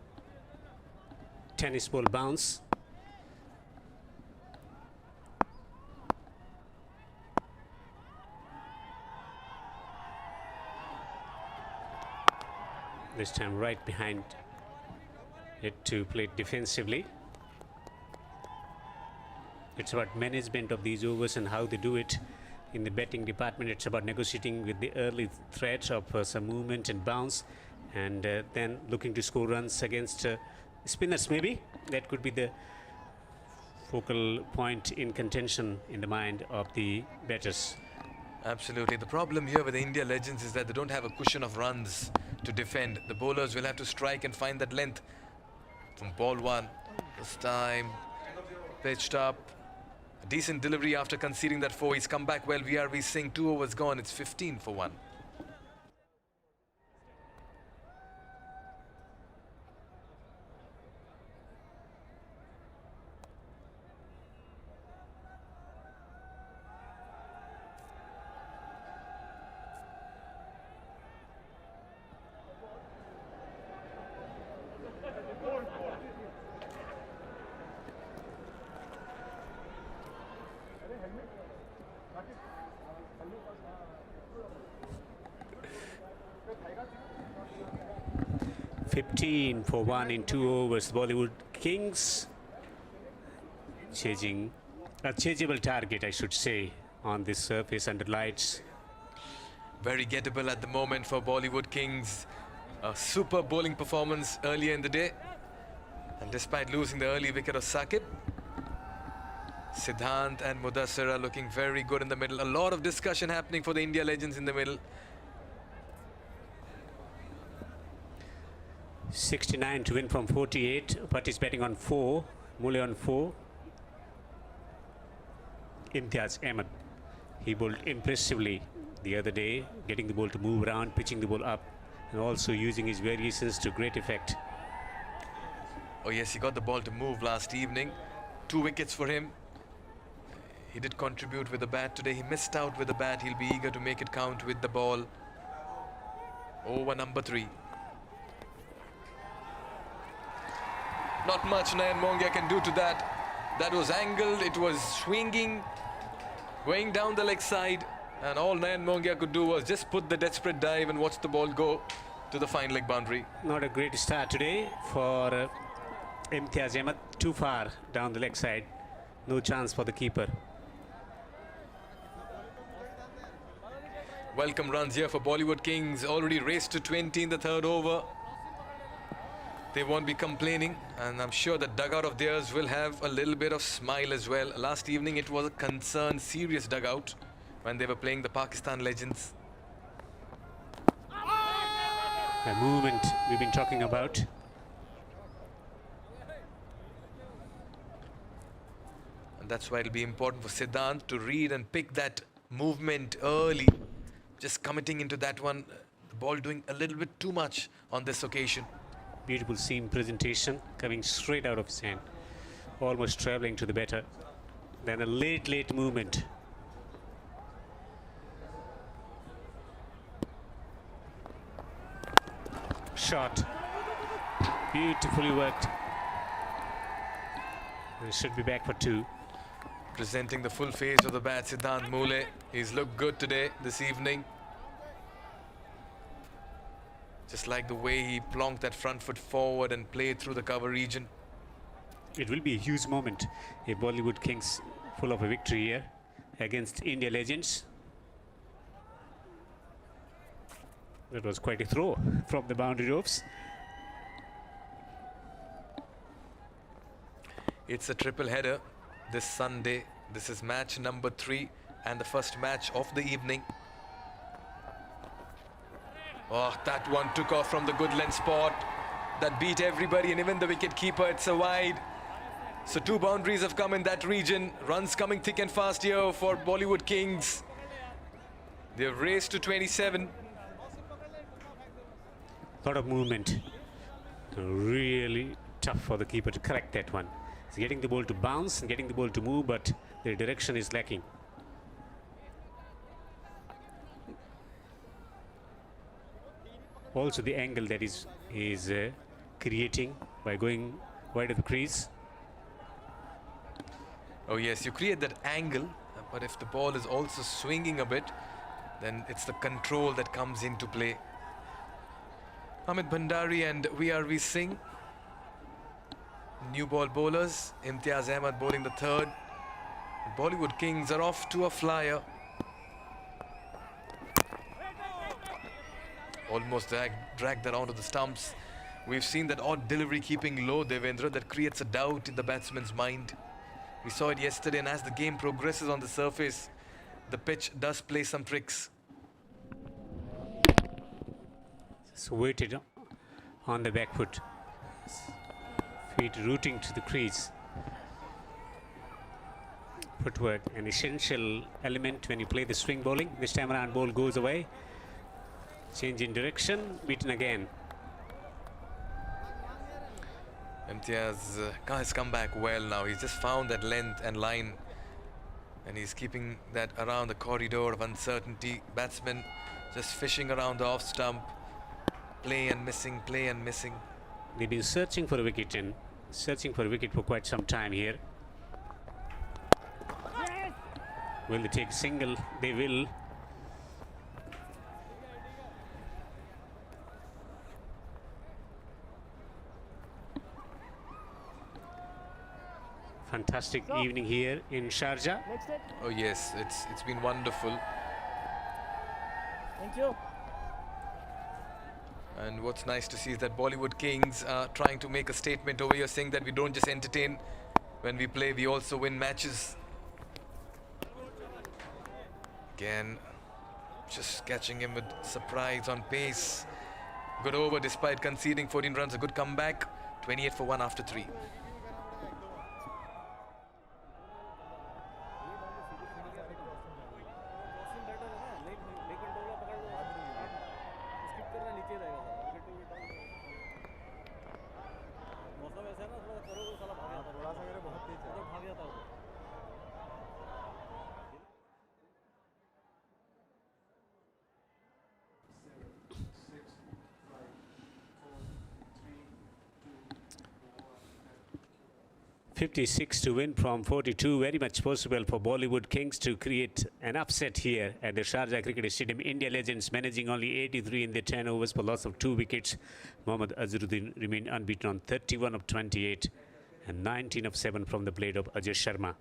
Tennis ball bounce. This time right behind it to play defensively. It's about management of these overs and how they do it. In the batting department, it's about negotiating with the early threats of some movement and bounce, and then looking to score runs against spinners maybe. That could be the focal point in contention in the mind of the batters. Absolutely. The problem here with the India Legends is that they don't have a cushion of runs to defend. The bowlers will have to strike and find that length. From ball 1, this time pitched up. A decent delivery after conceding that 4. He's come back well. VRV Singh, 2 overs gone. It's 15 for 1. For 1 in 2 overs. Bollywood Kings chasing a chaseable target, I should say, on this surface under lights. Very gettable at the moment for Bollywood Kings. A super bowling performance earlier in the day. And despite losing the early wicket of Saqib, Siddhant and Mudassir are looking very good in the middle. A lot of discussion happening for the India Legends in the middle. 69 to win from 48. But he's batting on 4. Mule on 4. Imtiaz Ahmed. He bowled impressively the other day, getting the ball to move around, pitching the ball up, and also using his variations to great effect. Oh yes, he got the ball to move last evening. 2 wickets for him. He did contribute with the bat today. He missed out with the bat. He'll be eager to make it count with the ball. Over number 3. Not much Nayan Mongia can do to that. That was angled, it was swinging, going down the leg side, and all Nayan Mongia could do was just put the desperate dive and watch the ball go to the fine leg boundary. Not a great start today for Imtiaz Ahmed. Too far down the leg side. No chance for the keeper. Welcome runs here for Bollywood Kings. Already raced to 20 in the 3rd over. They won't be complaining, and I'm sure the dugout of theirs will have a little bit of smile as well. Last evening it was a concerned, serious dugout when they were playing the Pakistan Legends. The movement we've been talking about. And that's why it'll be important for Siddhant to read and pick that movement early. Just committing into that one, the ball doing a little bit too much on this occasion. Beautiful seam presentation coming straight out of his hand, almost traveling to the batter. Then a late movement. Shot. Beautifully worked. And should be back for 2. Presenting the full face of the bat, Siddhant Mule. He's looked good today, this evening. Just like the way he plonked that front foot forward and played through the cover region. It will be a huge moment if Bollywood Kings pull off a victory here against India Legends. That was quite a throw from the boundary ropes. It's a triple header this Sunday. This is match number 3 and the first match of the evening. Oh, that one took off from the good length spot. That beat everybody and even the wicket keeper. It's a wide. So 2 boundaries have come in that region. Runs coming thick and fast here for Bollywood Kings. They've raced to 27. Lot of movement. Really tough for the keeper to correct that one. He's getting the ball to bounce and getting the ball to move, but the direction is lacking. Also the angle that is creating by going wide of the crease. Oh yes, you create that angle, but if the ball is also swinging a bit, then it's the control that comes into play. Amit Bhandari and VRV Singh, new ball bowlers. Imtiaz Ahmed bowling the third. Bollywood Kings are off to a flyer. Almost dragged that onto the stumps. We've seen that odd delivery keeping low, Devendra, that creates a doubt in the batsman's mind. We saw it yesterday, and as the game progresses on the surface, the pitch does play some tricks. So waited on the back foot. Feet rooting to the crease. Footwork, an essential element when you play the swing bowling. This time around, ball goes away. Change in direction, beaten again. Imtiaz has come back well now. He's just found that length and line, and he's keeping that around the corridor of uncertainty. Batsmen just fishing around the off stump. Play and missing, play and missing. They've been searching for a wicket for quite some time here. Will they take single? They will. Fantastic evening here in Sharjah. Oh yes, it's been wonderful. Thank you. And what's nice to see is that Bollywood Kings are trying to make a statement over here, saying that we don't just entertain when we play, we also win matches. Again, just catching him with surprise on pace. Good over despite conceding 14 runs. A good comeback. 28 for 1 after 3. .56 to win from 42. Very much possible for Bollywood Kings to create an upset here at the Sharjah Cricket Stadium. India Legends managing only 83 in their 10 overs for loss of 2 wickets. Mohammad Azharuddin remained unbeaten on 31 of 28 and 19 of 7 from the blade of Ajay Sharma.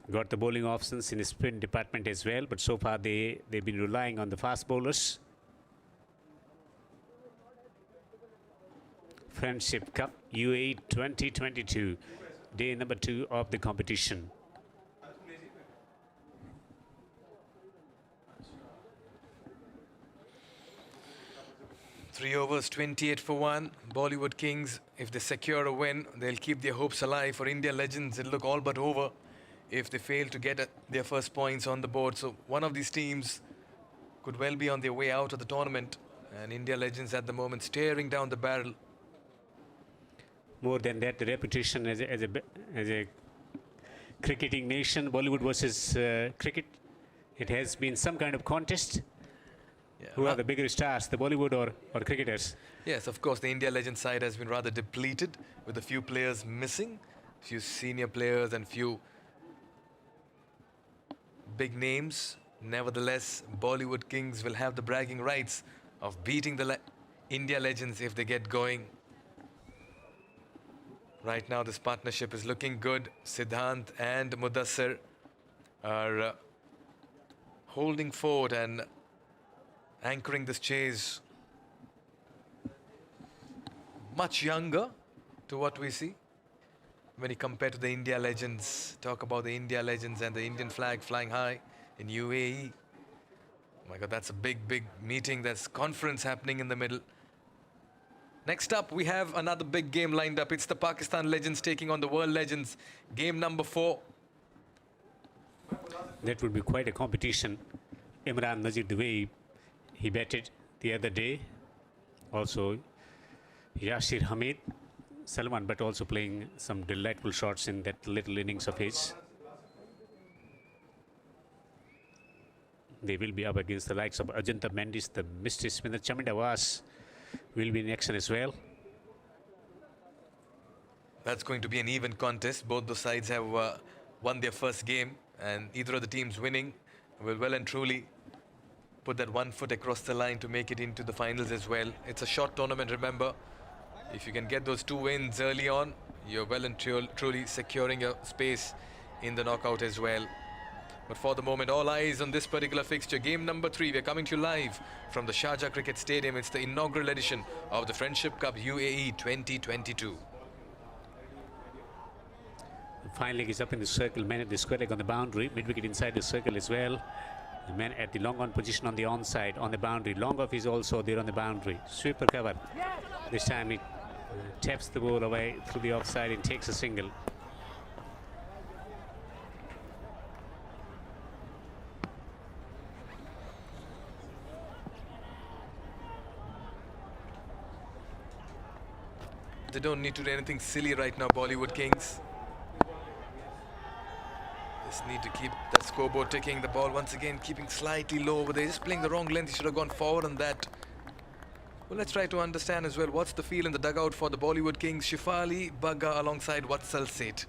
Got the bowling options in the spin department as well, but so far they've been relying on the fast bowlers. Friendship Cup UAE 2022, day number 2 of the competition. Three overs, 28 for 1. Bollywood Kings, if they secure a win, they'll keep their hopes alive. For India Legends, it'll look all but over if they fail to get their first points on the board. So one of these teams could well be on their way out of the tournament. And India Legends at the moment staring down the barrel. More than that, the reputation as a cricketing nation, Bollywood versus cricket, it has been some kind of contest. Yeah. Who are the bigger stars, the Bollywood or cricketers? Yes, of course, the India Legends side has been rather depleted with a few players missing, few senior players and few big names Nevertheless, Bollywood Kings will have the bragging rights of beating the India legends if they get going. Right now, this partnership is looking good. Siddhant and Mudassir are holding fort and anchoring this chase. Much younger to what we see when you compare to the India legends. Talk about the India legends and the Indian flag flying high in UAE. Oh my God, that's a big meeting. There's conference happening in the middle. Next up, we have another big game lined up. It's the Pakistan legends taking on the world legends. Game number 4. That would be quite a competition. Imran Nazir, the way he batted the other day. Also, Yashir Hamid, Salman, but also playing some delightful shots in that little innings of his. They will be up against the likes of Ajanta Mendis, the mystery spinner Chaminda Was will be in action as well. That's going to be an even contest. Both the sides have won their first game, and either of the teams winning will well and truly put that 1 foot across the line to make it into the finals as well. It's a short tournament, remember. If you can get those 2 wins early on, you're well and truly securing your space in the knockout as well. But for the moment, all eyes on this particular fixture. Game number 3, we're coming to you live from the Sharjah Cricket Stadium. It's the inaugural edition of the Friendship Cup UAE 2022. Fine leg is up in the circle, man at the square leg on the boundary, mid-wicket inside the circle as well. The man at the long on position on the onside, on the boundary. Long off is also there on the boundary. Sweeper cover. This time it taps the ball away through the offside and takes a single. They don't need to do anything silly right now, Bollywood Kings. Just need to keep that scoreboard ticking. The ball once again keeping slightly low over there. Just playing the wrong length. He should have gone forward on that. Well, let's try to understand as well what's the feel in the dugout for the Bollywood Kings. Shifali Bagga alongside Vatsal Seth.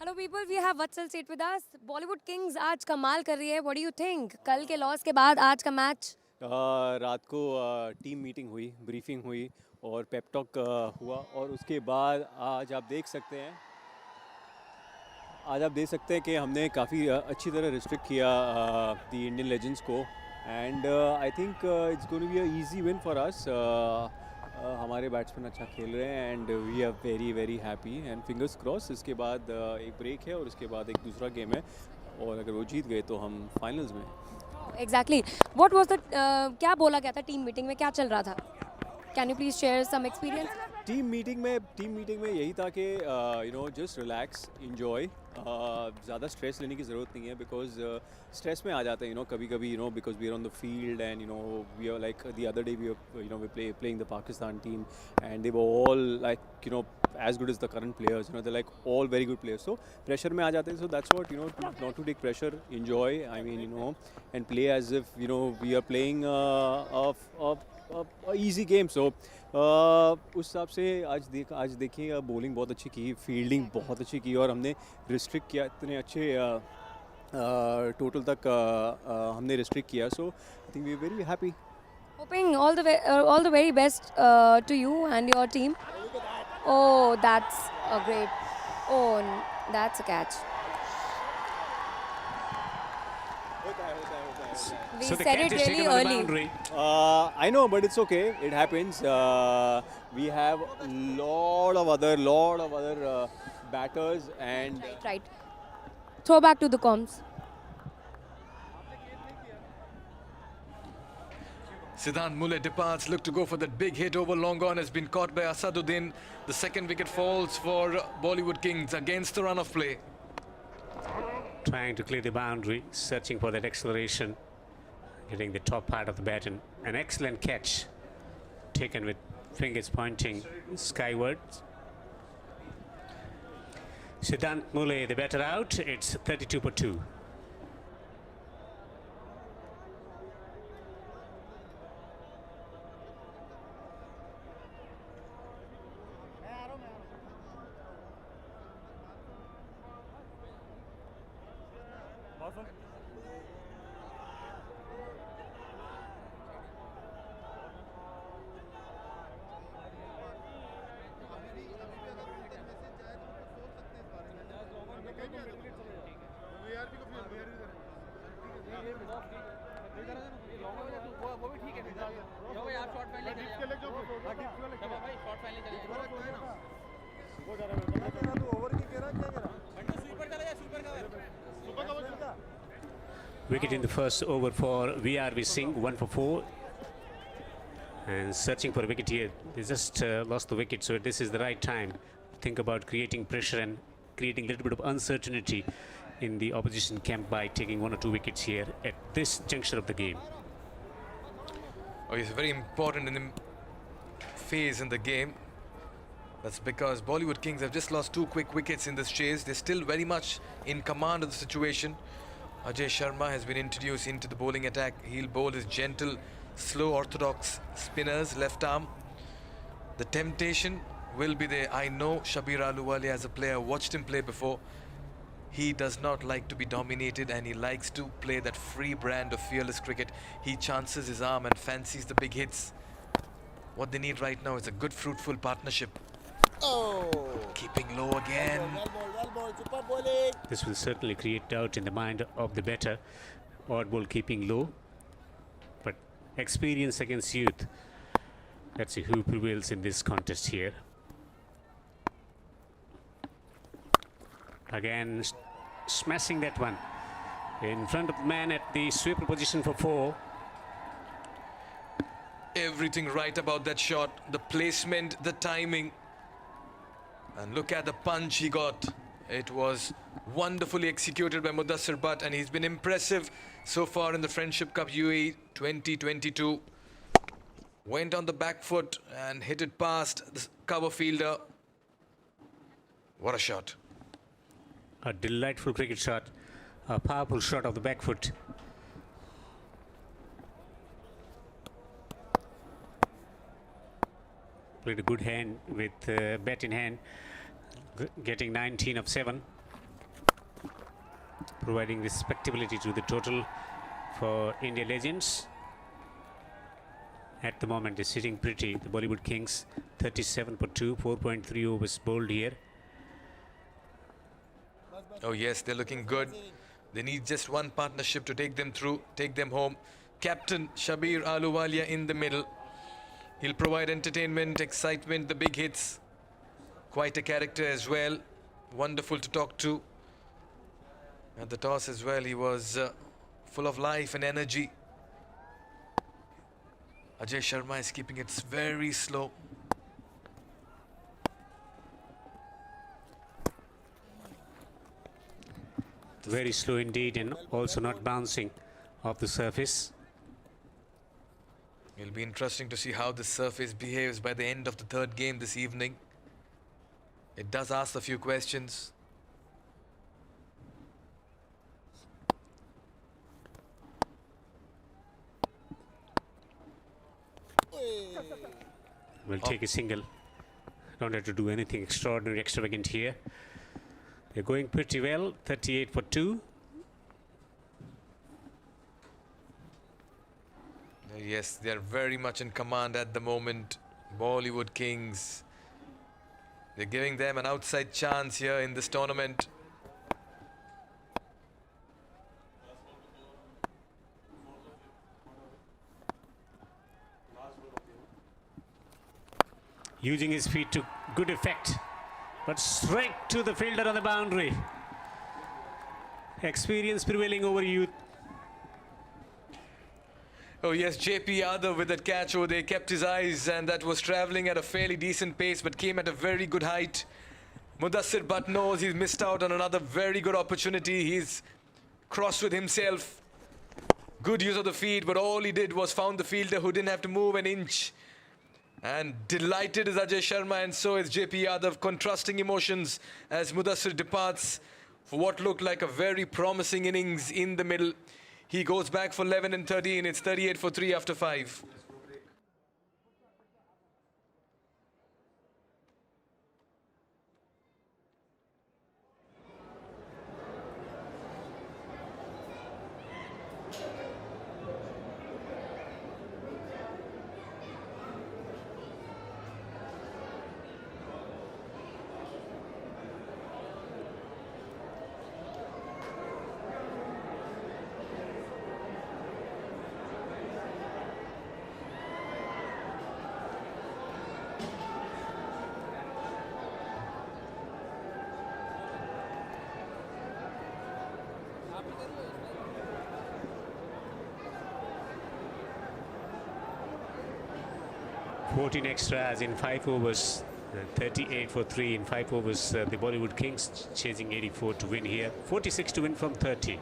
Hello people, we have Vatsal Seth with us. Bollywood Kings आज कमाल कर रही है. What do you think? कल के loss के बाद आज का मैच. रात को टीम मीटिंग हुई, ब्रीफिंग हुई और पेप टॉक हुआ और उसके बाद आज आप देख सकते हैं कि हमने काफ़ी अच्छी तरह रिस्ट्रिक्ट किया दी इंडियन लेजेंड्स को and I think it's going to be a easy win for us. हमारे बैट्समैन अच्छा खेल रहे हैं and we are very very happy and fingers cross. इसके बाद एक ब्रेक है और उसके बाद एक दूसरा गेम है और अगर वो जीत गए तो हम फाइनल्स में. Exactly. What was the क्या बोला गया था टीम मीटिंग में, क्या चल रहा था? Can you please share some experience? Team meeting में यही था कि you know just relax, enjoy. ज़्यादा स्ट्रेस लेने की ज़रूरत नहीं है बिकॉज स्ट्रेस में आ जाते हैं, यू नो, कभी you know, because we are on the field and you know we are like the other day we are, you know, we playing the Pakistan team and they were all like, you know, as good as the current players, you know, they're like all very good players, so pressure में आ जाते हैं. So that's what, you know, not to take pressure, enjoy, I mean, you know, and play as if, you know, we are playing a easy game. So उस हिसाब से आज देखिए bowling बहुत अच्छी की, फील्डिंग बहुत अच्छी की और हमने रिस्ट्रिक्ट किया, इतने अच्छे टोटल तक हमने रिस्ट्रिक्ट किया. So I think we are very happy. Hoping all the very best to you and your team. Oh, that's a great. Oh, that's a catch. We So the said catch it is really taken on the early. boundary. I know, but it's okay. It happens. We have lot of other batters and Right. Throw back to the comms. Siddhant Mule departs, look to go for that big hit over long on, has been caught by Asaduddin. The second wicket falls for Bollywood Kings against the run of play. Trying to clear the boundary, searching for that acceleration, getting the top part of the bat, and an excellent catch taken with fingers pointing skywards. Siddhant Mule, the batter out. It's 32 for 2. Wicket in the first over for VRV Singh, 1 for 4. And searching for a wicket here. They just lost the wicket, so this is the right time to think about creating pressure and creating a little bit of uncertainty in the opposition camp by taking 1 or 2 wickets here at this juncture of the game. Oh, it's very important in the phase in the game. That's because Bollywood Kings have just lost 2 quick wickets in this chase. They're still very much in command of the situation. Ajay Sharma has been introduced into the bowling attack. He'll bowl his gentle, slow, orthodox spinners, left arm. The temptation will be there. I know Shabir Ahluwalia as a player, watched him play before. He does not like to be dominated, and he likes to play that free brand of fearless cricket. He chances his arm and fancies the big hits. What they need right now is a good, fruitful partnership. Oh! Keeping low again. Well bowled, super bowling. This will certainly create doubt in the mind of the batter. Odd ball keeping low, but experience against youth. Let's see who prevails in this contest here. Again, smashing that one in front of the man at the sweeper position for 4. Everything right about that shot. The placement, the timing. And look at the punch he got. It was wonderfully executed by Mudassir Butt, and he's been impressive so far in the Friendship Cup UAE 2022. Went on the back foot and hit it past the cover fielder. What a shot. A delightful cricket shot, a powerful shot of the back foot. Played a good hand with bat in hand, getting 19 of 7, providing respectability to the total for India Legends. At the moment, they're sitting pretty. The Bollywood Kings, 37 for 2, 4.3 overs bowled here. Oh yes, they're looking good. They need just one partnership to take them through, take them home. Captain Shabir Ahluwalia in the middle. He'll provide entertainment, excitement, the big hits. Quite a character as well. Wonderful to talk to. At the toss as well, he was full of life and energy. Ajay Sharma is keeping it very slow. Very slow indeed, and also not bouncing off the surface. It'll be interesting to see how the surface behaves by the end of the 3rd game this evening. It does ask a few questions. Will take a single. Don't have to do anything extraordinary, extravagant here. They're going pretty well, 38 for 2. Yes, they are very much in command at the moment. Bollywood Kings. They're giving them an outside chance here in this tournament. Using his feet to good effect, but straight to the fielder on the boundary. Experience prevailing over youth. Oh yes, JP Yadav with that catch over there kept his eyes, and that was travelling at a fairly decent pace but came at a very good height. Mudassir Butt knows he's missed out on another very good opportunity. He's crossed with himself. Good use of the feet, but all he did was found the fielder who didn't have to move an inch. And delighted is Ajay Sharma, and so is JP Yadav, contrasting emotions as Mudassir departs for what looked like a very promising innings in the middle. He goes back for 11 and 13. It's 38 for 3 after 5. 14 extras in 5 overs. 38 for 3 in 5 overs. The Bollywood Kings chasing 84 to win here. 46 to win from 30.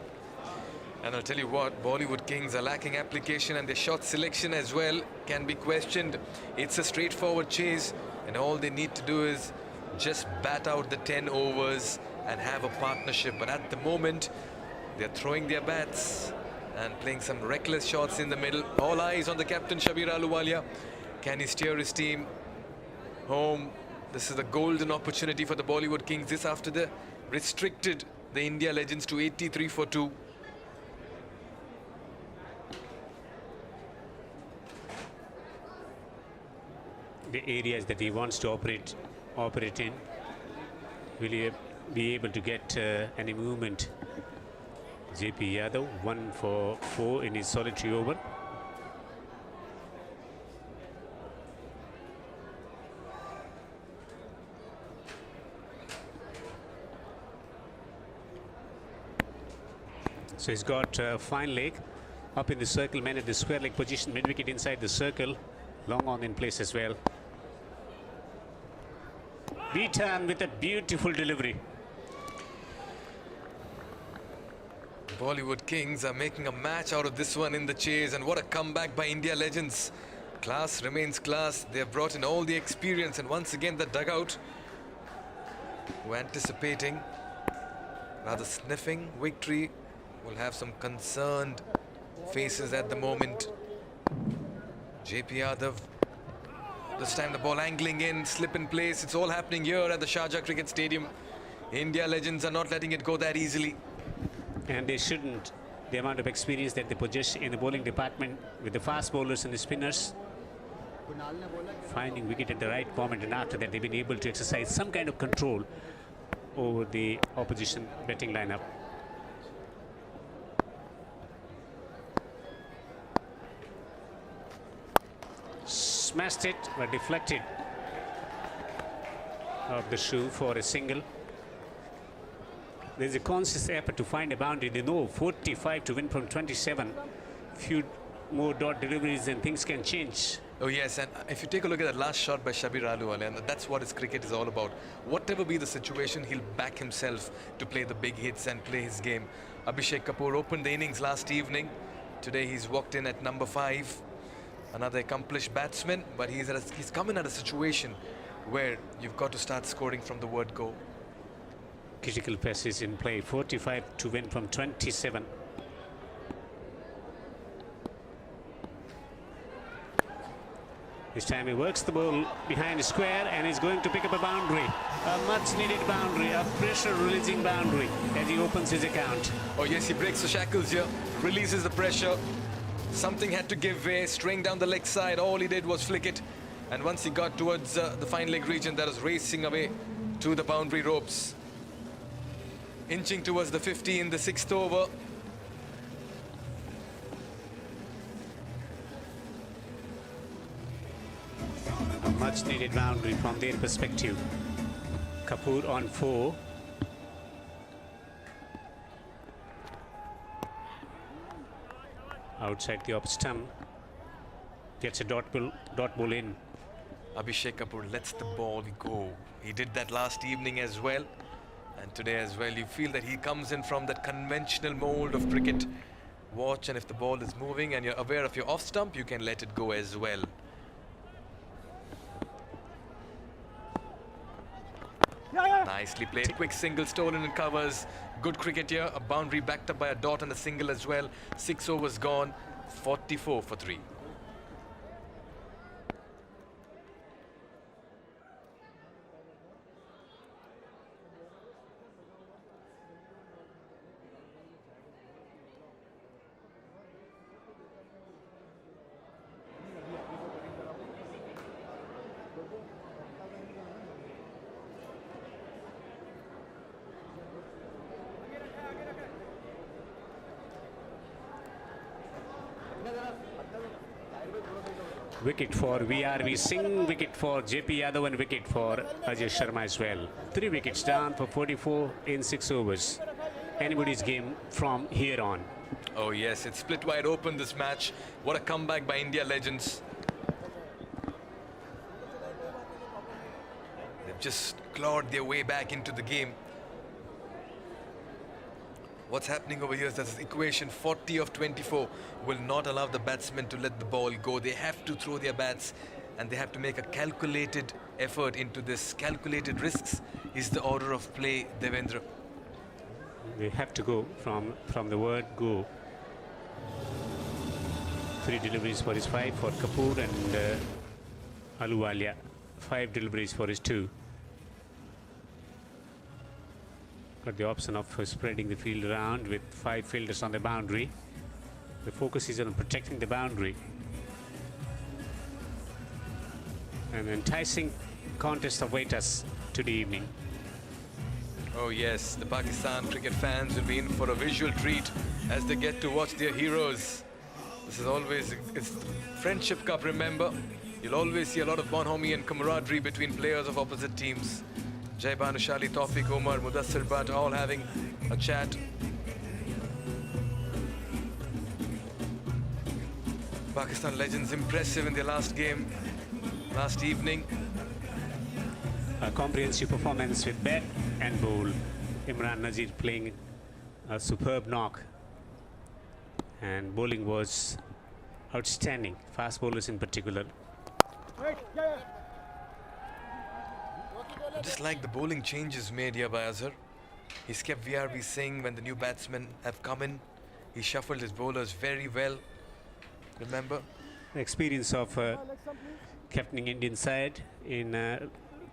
And I'll tell you what, Bollywood Kings are lacking application, and their shot selection as well can be questioned. It's a straightforward chase, and all they need to do is just bat out the 10 overs and have a partnership. But at the moment, they're throwing their bats and playing some reckless shots in the middle. All eyes on the captain, Shabir Ahluwalia. Can he steer his team home? This is the golden opportunity for the Bollywood Kings. This after they restricted the India Legends to 83 for 2. The areas that he wants to operate in. Will he be able to get any movement? JP Yadav 1 for 4 in his solitary over. So he's got fine leg up in the circle, man at the square leg position, mid wicket inside the circle, long on in place as well. Beaten with a beautiful delivery. Bollywood Kings are making a match out of this one in the chase, and what a comeback by India Legends. Class remains class. They have brought in all the experience, and once again the dugout were anticipating, rather sniffing victory. Will have some concerned faces at the moment. JP Yadav, this time the ball angling in, slip in place. It's all happening here at the Sharjah Cricket Stadium. India Legends are not letting it go that easily. And they shouldn't. The amount of experience that they possess in the bowling department with the fast bowlers and the spinners, finding wicket at the right moment, and after that they've been able to exercise some kind of control over the opposition batting lineup. Smashed it, but deflected off the shoe for a single. There's a conscious effort to find a boundary. They know 45 to win from 27. Few more dot deliveries and things can change. Oh yes, and if you take a look at that last shot by Shabir Ahluwalia, and that's what his cricket is all about. Whatever be the situation, he'll back himself to play the big hits and play his game. Abhishek Kapoor opened the innings last evening. Today he's walked in at number 5. Another accomplished batsman, but he's coming at a situation where you've got to start scoring from the word go. Critical passes in play. 45 to win from 27. This time he works the ball behind the square and is going to pick up a boundary. A much needed boundary, a pressure releasing boundary as he opens his account. Oh yes, he breaks the shackles here, releases the pressure. Something had to give way, straying down the leg side. All he did was flick it, and once he got towards the fine leg region, that was racing away to the boundary ropes, inching towards the 50 in the 6th over. A much needed boundary from their perspective. Kapoor on 4. Outside the off stump, gets a dot ball in. Abhishek Kapoor lets the ball go. He did that last evening as well, and today as well. You feel that he comes in from that conventional mold of cricket. Watch, and if the ball is moving and you're aware of your off stump, you can let it go as well. Nicely played. Quick single stolen and covers. Good cricket here. A boundary backed up by a dot and a single as well. 6 overs gone. 44 for 3. Wicket for VRV Singh, wicket for JP Yadav, and wicket for Ajay Sharma as well. 3 wickets down for 44 in 6 overs. Anybody's game from here on. Oh yes, it's split wide open this match. What a comeback by India Legends. have just clawed their way back into the game. What's happening over here is that this equation 40 of 24 will not allow the batsmen to let the ball go. They have to throw their bats and they have to make a calculated effort into this. Calculated risks is the order of play, Devendra. They have to go from the word go. 3 deliveries for his 5 for Kapoor and Ahluwalia. 5 deliveries for his 2. Got the option of spreading the field around with 5 fielders on the boundary. The focus is on protecting the boundary. An enticing contest awaits us today evening. Oh yes, the Pakistan cricket fans will be in for a visual treat as they get to watch their heroes. This is always, it's Friendship Cup, remember? You'll always see a lot of bonhomie and camaraderie between players of opposite teams. Jai Bhanushali, Tawfiq Umar, Mudassir Bhatt all having a chat. Pakistan legends impressive in their last game, last evening. A comprehensive performance with bat and bowl. Imran Nazir playing a superb knock. And bowling was outstanding. Fast bowlers in particular. I just like the bowling changes made here by Azhar. He's kept VRV Singh when the new batsmen have come in. He shuffled his bowlers very well. Remember? The experience of captaining Indian side in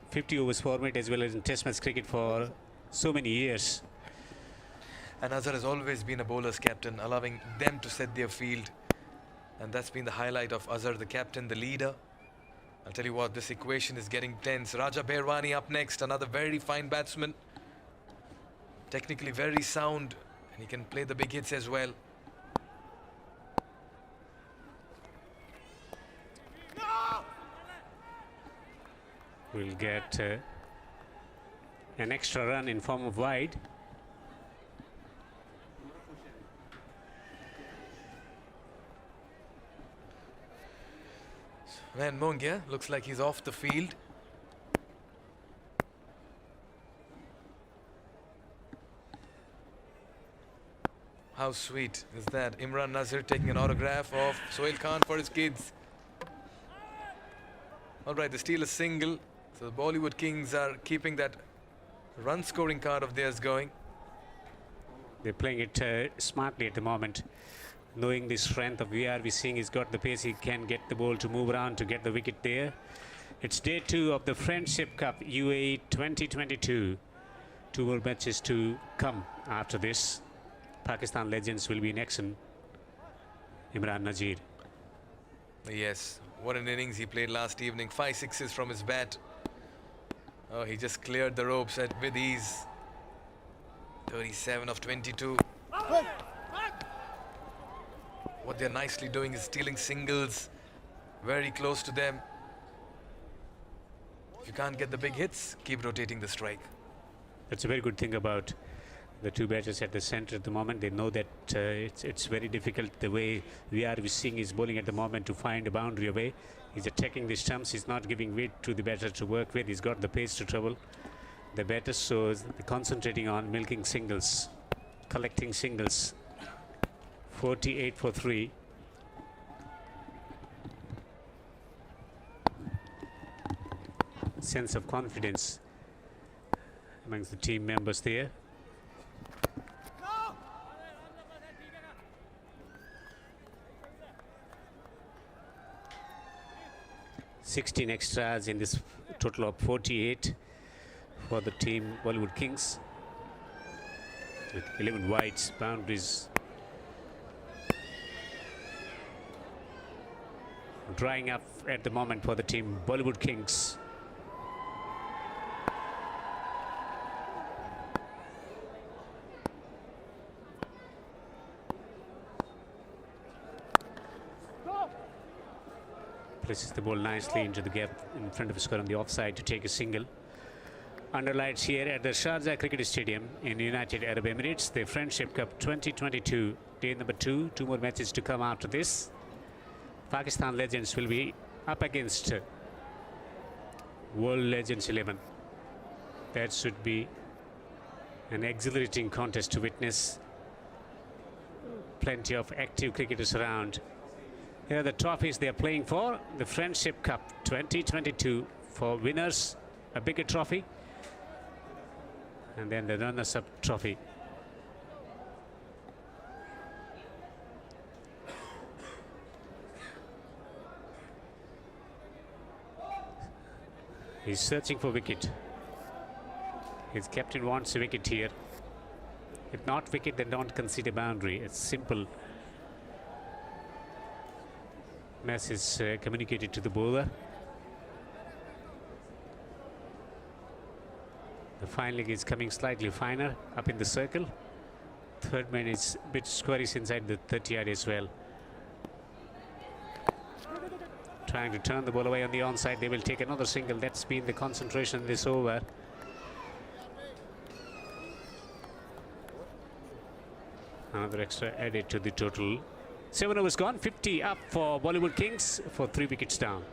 50 overs format as well as in Test match cricket for so many years. And Azhar has always been a bowler's captain, allowing them to set their field. And that's been the highlight of Azhar, the captain, the leader. I'll tell you what, this equation is getting tense. Raja Behrwani up next, another very fine batsman. Technically very sound, and he can play the big hits as well. We'll get an extra run in form of wide. Van Mongia looks like he's off the field. How sweet is that? Imran Nazir taking an autograph of Sohail Khan for his kids. All right, the steal is single. So the Bollywood Kings are keeping that run scoring card of theirs going. They're playing it smartly at the moment. Knowing the strength of VRV Singh, he's got the pace, he can get the ball to move around to get the wicket there. It's day 2 of the Friendship Cup UAE 2022. 2 more matches to come after this. Pakistan legends will be in action. Imran Nazir. Yes, what an innings he played last evening. 5 sixes from his bat. Oh, he just cleared the ropes with ease. 37 of 22. What they're nicely doing is stealing singles very close to them. If you can't get the big hits, keep rotating the strike. That's a very good thing about the 2 batters at the center at the moment. They know that it's very difficult the way VRV Singh is bowling at the moment to find a boundary away. He's attacking the stumps. He's not giving weight to the batter to work with. He's got the pace to trouble the batters, so they're concentrating on milking singles, collecting singles. 48 for 3. Sense of confidence amongst the team members there. $16 extras in this total of 48 for the team Bollywood Kings, with 11 wides, boundaries drying up at the moment for the team Bollywood Kings. Places the ball nicely into the gap in front of the square on the offside to take a single. Under lights here at the Sharjah Cricket Stadium in United Arab Emirates, the Friendship Cup 2022, day number 2. 2 more matches to come after this. Pakistan legends will be up against World Legends 11. That should be an exhilarating contest to witness. Plenty of active cricketers around. Here are the trophies they are playing for. The Friendship Cup 2022 for winners, a bigger trophy. And then the runners-up trophy. He's searching for wicket. His captain wants a wicket here. If not wicket, then don't concede a boundary. It's simple message communicated to the bowler. The fine leg is coming slightly finer up in the circle. Third man is a bit squarish inside the 30-yard as well. Trying to turn the ball away on the onside. They will take another single. That's been the concentration this over. Another extra added to the total. 7 overs gone. 50 up for Bollywood Kings for 3 wickets down.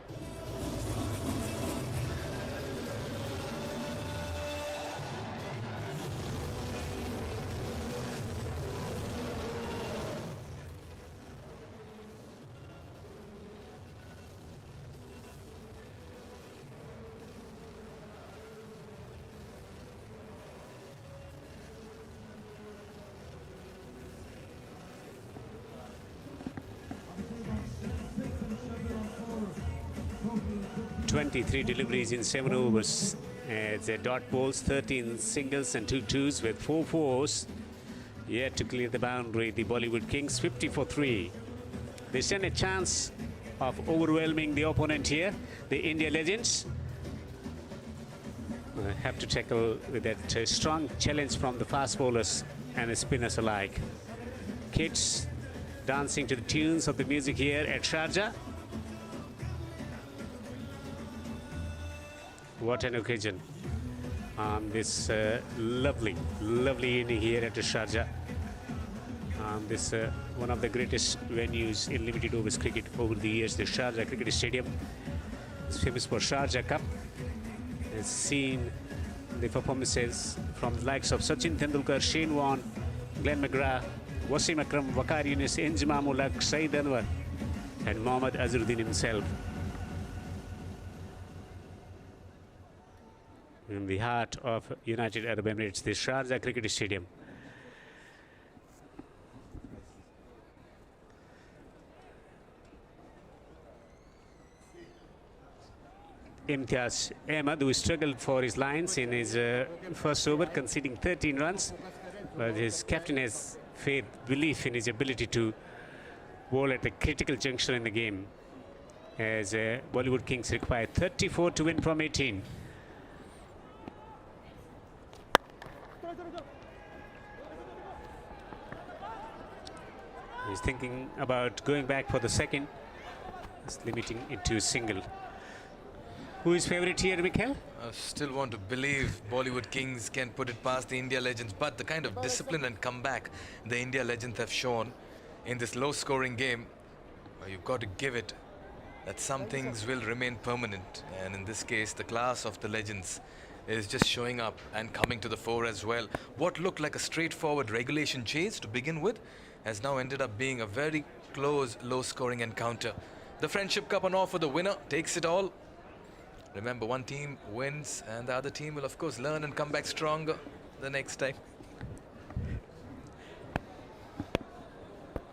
Three deliveries in 7 overs. It's a dot balls, 13 singles and 2 twos with 4 fours. Yet to clear the boundary, the Bollywood Kings 50 for 3. They stand a chance of overwhelming the opponent here, the India Legends. Have to tackle with that strong challenge from the fast bowlers and the spinners alike. Kids dancing to the tunes of the music here at Sharjah. What an occasion on this lovely evening here at Sharjah. This one of the greatest venues in limited overs cricket over the years. The Sharjah Cricket Stadium is famous for Sharjah Cup. Has seen the performances from the likes of Sachin Tendulkar, Shane Warne, Glenn McGrath, Wasim Akram, Waqar Younis, Inzamam ul Haq, Saeed Anwar, and Mohammad Azharuddin himself. In the heart of United Arab Emirates, the Sharjah Cricket Stadium. Imtiaz Ahmed, who struggled for his lines in his first over, conceding 13 runs. But his captain has faith, belief in his ability to bowl at a critical juncture in the game, as Bollywood Kings require 34 to win from 18. He's thinking about going back for the second. He's limiting it to single. Who is favourite here, Mikhail? I still want to believe Bollywood Kings can put it past the India Legends, but the kind of discipline and comeback the India Legends have shown in this low-scoring game, you've got to give it that some things will remain permanent. And in this case, the class of the Legends is just showing up and coming to the fore as well. What looked like a straightforward regulation chase to begin with has now ended up being a very close, low-scoring encounter. The Friendship Cup on offer, the winner takes it all. Remember, one team wins and the other team will, of course, learn and come back stronger the next time.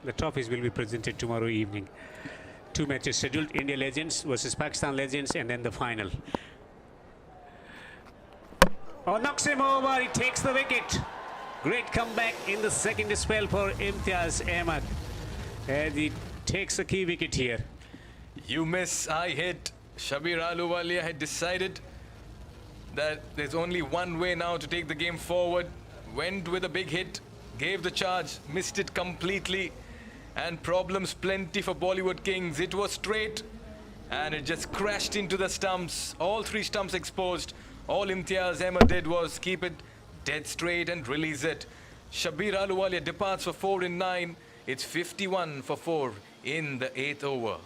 The trophies will be presented tomorrow evening. 2 matches scheduled, India Legends versus Pakistan Legends, and then the final. Oh, knocks him over, he takes the wicket. Great comeback in the second spell for Imtiaz Ahmed, as he takes a key wicket here. You miss, I hit. Shabir Ahluwalia had decided that there's only one way now to take the game forward. Went with a big hit, gave the charge, missed it completely, and problems plenty for Bollywood Kings. It was straight and it just crashed into the stumps. All 3 stumps exposed. All Imtiaz Ahmed did was keep it dead straight and release it. Shabir Ahluwalia departs for 4 in 9. It's 51 for 4 in the 8th over.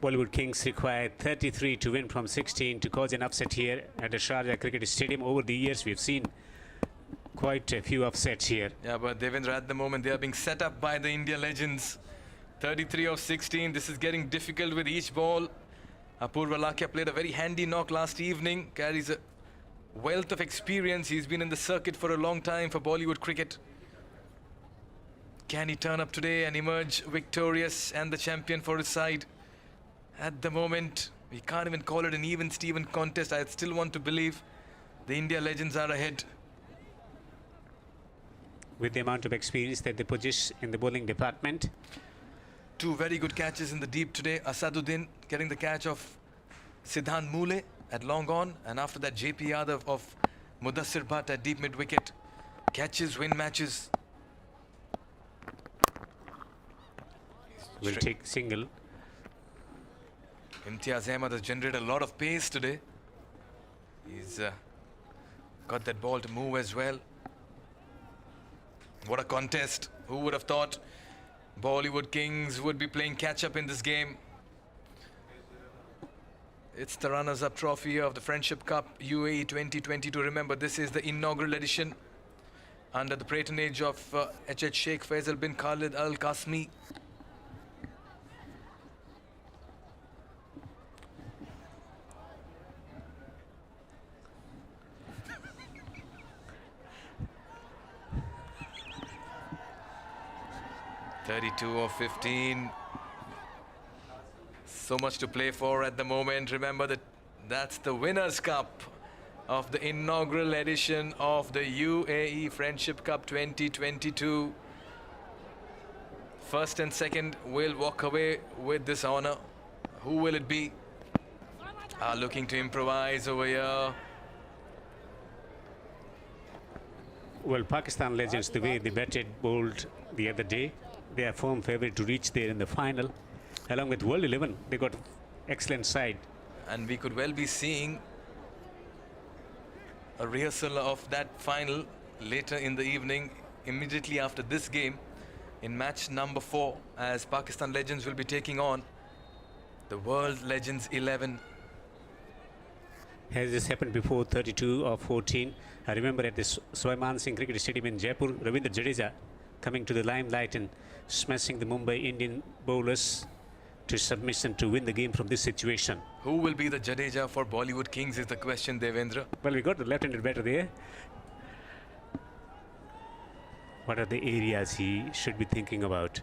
Bollywood Kings require 33 to win from 16 to cause an upset here at the Sharjah Cricket Stadium. Over the years, we've seen quite a few upsets here. Yeah, but Devendra, at the moment, they are being set up by the India legends. 33 of 16. This is getting difficult with each ball. Apurva Lakia played a very handy knock last evening. Carries a wealth of experience. He's been in the circuit for a long time for Bollywood cricket. Can he turn up today and emerge victorious and the champion for his side? At the moment, we can't even call it an even-Steven contest. I still want to believe the India legends are ahead. With the amount of experience that they possess in the bowling department. Two very good catches in the deep today. Asaduddin getting the catch of Siddhant Mule at long on, and after that JP Yadav of Mudassir Bhatt at deep mid wicket. Catches win matches. Will take single. Imtiaz Ahmed has generated a lot of pace today. He's got that ball to move as well. What a contest. Who would have thought Bollywood Kings would be playing catch-up in this game? It's the runners-up trophy of the Friendship Cup UAE 2022. Remember, this is the inaugural edition under the patronage of H.H. Sheikh Faisal bin Khalid Al Qasmi. (32 of 15). So much to play for at the moment. Remember that that's the Winners' Cup of the inaugural edition of the UAE Friendship Cup 2022. First and second will walk away with this honor. Who will it be? Looking to improvise over here. Well, Pakistan legends, the way they batted, bowled the other day, they are firm favourite to reach there in the final. Along with World 11, they got excellent side. And we could well be seeing a rehearsal of that final later in the evening, immediately after this game, in match number 4, as Pakistan legends will be taking on the World Legends 11. Has this happened before? 32 of 14. I remember at the Swayman Singh Cricket Stadium in Jaipur, Ravindra Jadeja coming to the limelight and smashing the Mumbai Indian bowlers to submission to win the game from this situation. Who will be the Jadeja for Bollywood Kings is the question, Devendra. Well, we got the left-handed batter there. What are the areas he should be thinking about?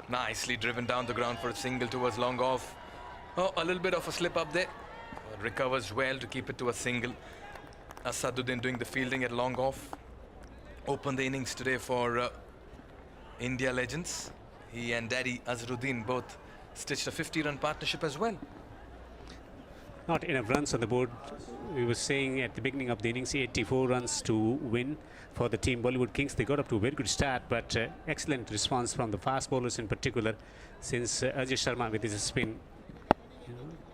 Nicely driven down the ground for a single towards long off. Oh, a little bit of a slip up there. Recovers well to keep it to a single. Asaduddin doing the fielding at long off. Opened the innings today for India legends. He and Daddy Azharuddin both stitched a 50-run partnership as well. Not enough runs on the board. We were saying at the beginning of the innings, 84 runs to win for the team Bollywood Kings. They got up to a very good start, but excellent response from the fast bowlers in particular, since Ajay Sharma with his spin,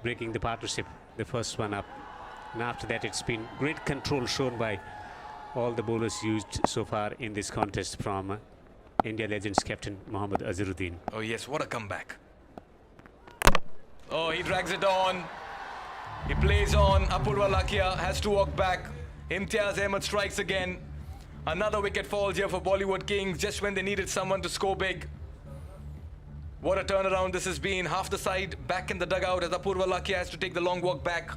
breaking the partnership, the first one up. And after that, it's been great control shown by all the bowlers used so far in this contest from India legends captain Mohammad Azharuddin. Oh yes, what a comeback. Oh, he drags it on. He plays on. Apurva Lakia has to walk back. Imtiaz Ahmed strikes again. Another wicket falls here for Bollywood Kings just when they needed someone to score big. What a turnaround this has been. Half the side back in the dugout as Apurva Lakia has to take the long walk back.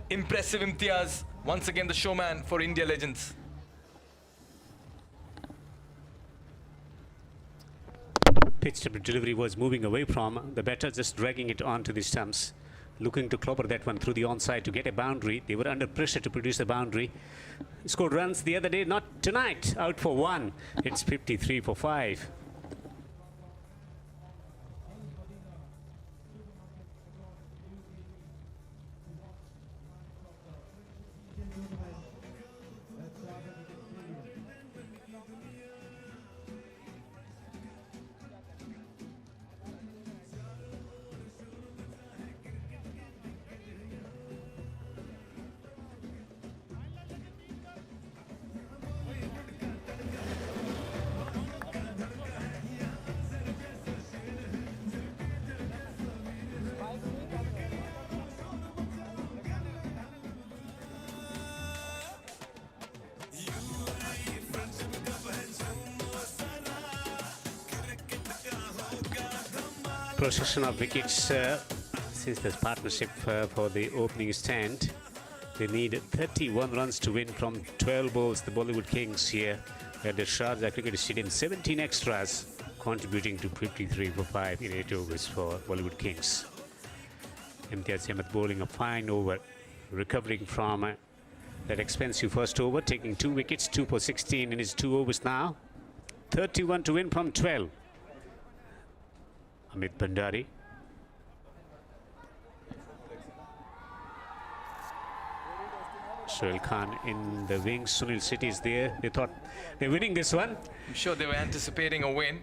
Impressive Imtiaz. Once again the showman for India legends. Pitch delivery was moving away from the batter, just dragging it onto the stumps, looking to clobber that one through the onside to get a boundary. They were under pressure to produce a boundary. Scored runs the other day, not tonight. Out for 1. It's 53 for 5. procession of wickets since this partnership for the opening stand. They need 31 runs to win from 12 balls. The Bollywood Kings here at the Sharjah Cricket Stadium, 17 extras, contributing to 53 for 5 in 8 overs for Bollywood Kings. Imtiaz Ahmed bowling a fine over, recovering from that expensive first over, taking 2 wickets, 2 for 16 in his 2 overs now. 31 to win from 12. Amit Bhandari. Sohail Khan in the wings. Sunil Sethi is there. They thought they're winning this one. I'm sure they were anticipating a win.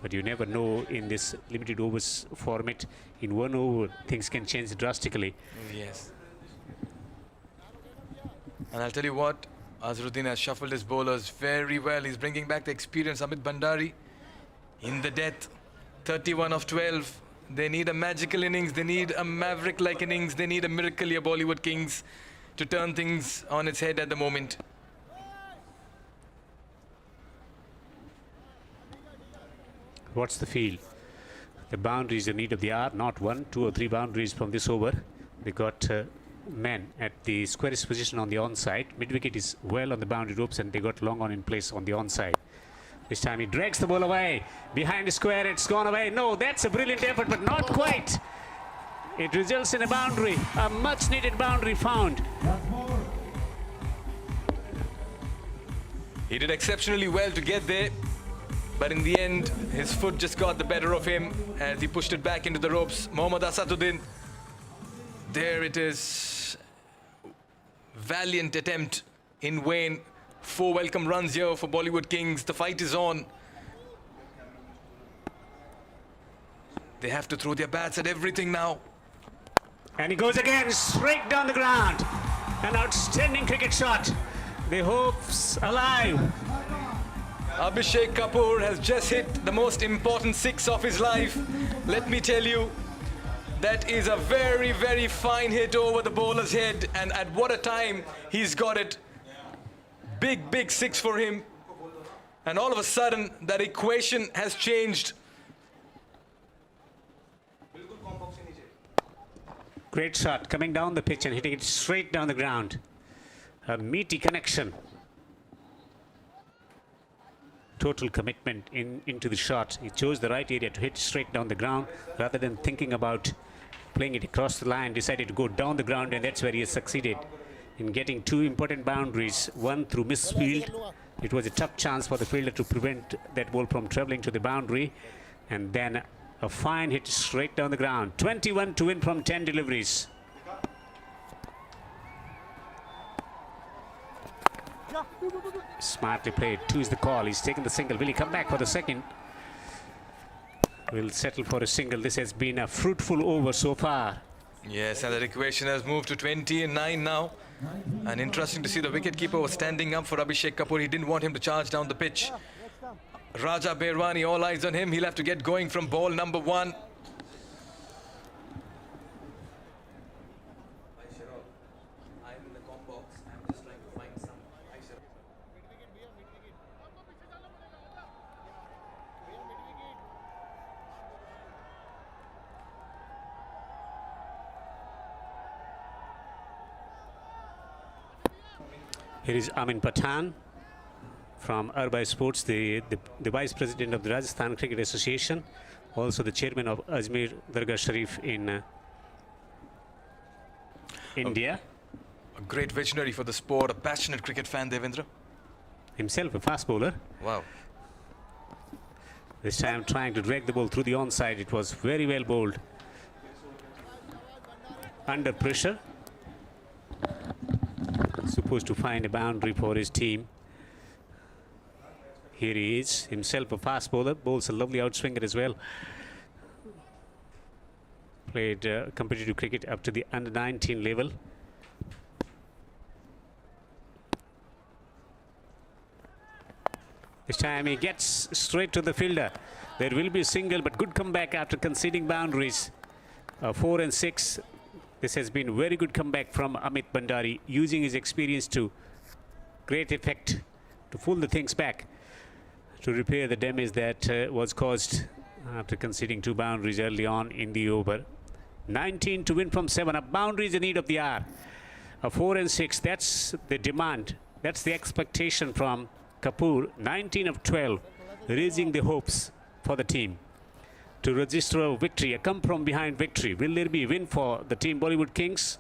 But you never know in this limited overs format. In 1 over, things can change drastically. Yes. And I'll tell you what, Azharuddin has shuffled his bowlers very well. He's bringing back the experience. Amit Bhandari in the death. 31 of 12. They need a magical innings. They need a maverick-like innings. They need a miracle here, Bollywood Kings, to turn things on its head at the moment. What's the feel? The boundaries in need of the hour, not 1, 2 or 3 boundaries from this over. They got men at the squarest position on the onside. Mid-wicket is well on the boundary ropes and they got long on in place on the onside. This time he drags the ball away. Behind the square, it's gone away. No, that's a brilliant effort, but not quite. It results in a boundary, a much-needed boundary found. He did exceptionally well to get there, but in the end, his foot just got the better of him as he pushed it back into the ropes. Mohammad Asaduddin, there it is. Valiant attempt in vain. 4 welcome runs here for Bollywood Kings. The fight is on. They have to throw their bats at everything now. And he goes again, straight down the ground. An outstanding cricket shot. The hopes alive. Abhishek Kapoor has just hit the most important 6 of his life. Let me tell you, that is a very, very fine hit over the bowler's head. And at what a time he's got it. Big, big 6 for him. And all of a sudden, that equation has changed. Great shot coming down the pitch and hitting it straight down the ground. A meaty connection. Total commitment into the shot. He chose the right area to hit straight down the ground rather than thinking about playing it across the line. Decided to go down the ground, and that's where he has succeeded in getting 2 important boundaries. One through misfield. It was a tough chance for the fielder to prevent that ball from travelling to the boundary, and then a fine hit straight down the ground. 21 to win from 10 deliveries. Smartly played. 2 is the call. He's taken the single. Will he come back for the second? Will settle for a single. This has been a fruitful over so far. Yes, and that equation has moved to 20-9 now. And interesting to see the wicketkeeper was standing up for Abhishek Kapoor. He didn't want him to charge down the pitch. Raja Berwani, all eyes on him. He'll have to get going from ball number 1. Here is Amin Pathan from Arbai Sports, the Vice President of the Rajasthan Cricket Association, also the Chairman of Ajmer Dargah Sharif in India. A great visionary for the sport, a passionate cricket fan, Devendra. Himself a fast bowler. Wow. This time trying to drag the ball through the onside. It was very well bowled. Under pressure. Supposed to find a boundary for his team. Here he is, himself a fast bowler, bowls a lovely outswinger as well. Played competitive cricket up to the under-19 level. This time he gets straight to the fielder. There will be a single, but good comeback after conceding boundaries. 4 and 6. This has been very good comeback from Amit Bhandari, using his experience to great effect to pull the things back. to repair the damage that was caused after conceding 2 boundaries early on in the over. 19 to win from 7. A boundary is the need of the hour. A 4 and 6, that's the demand. That's the expectation from Kapoor. 19 of 12, raising the hopes for the team to register a victory, a come from behind victory. Will there be a win for the team Bollywood Kings?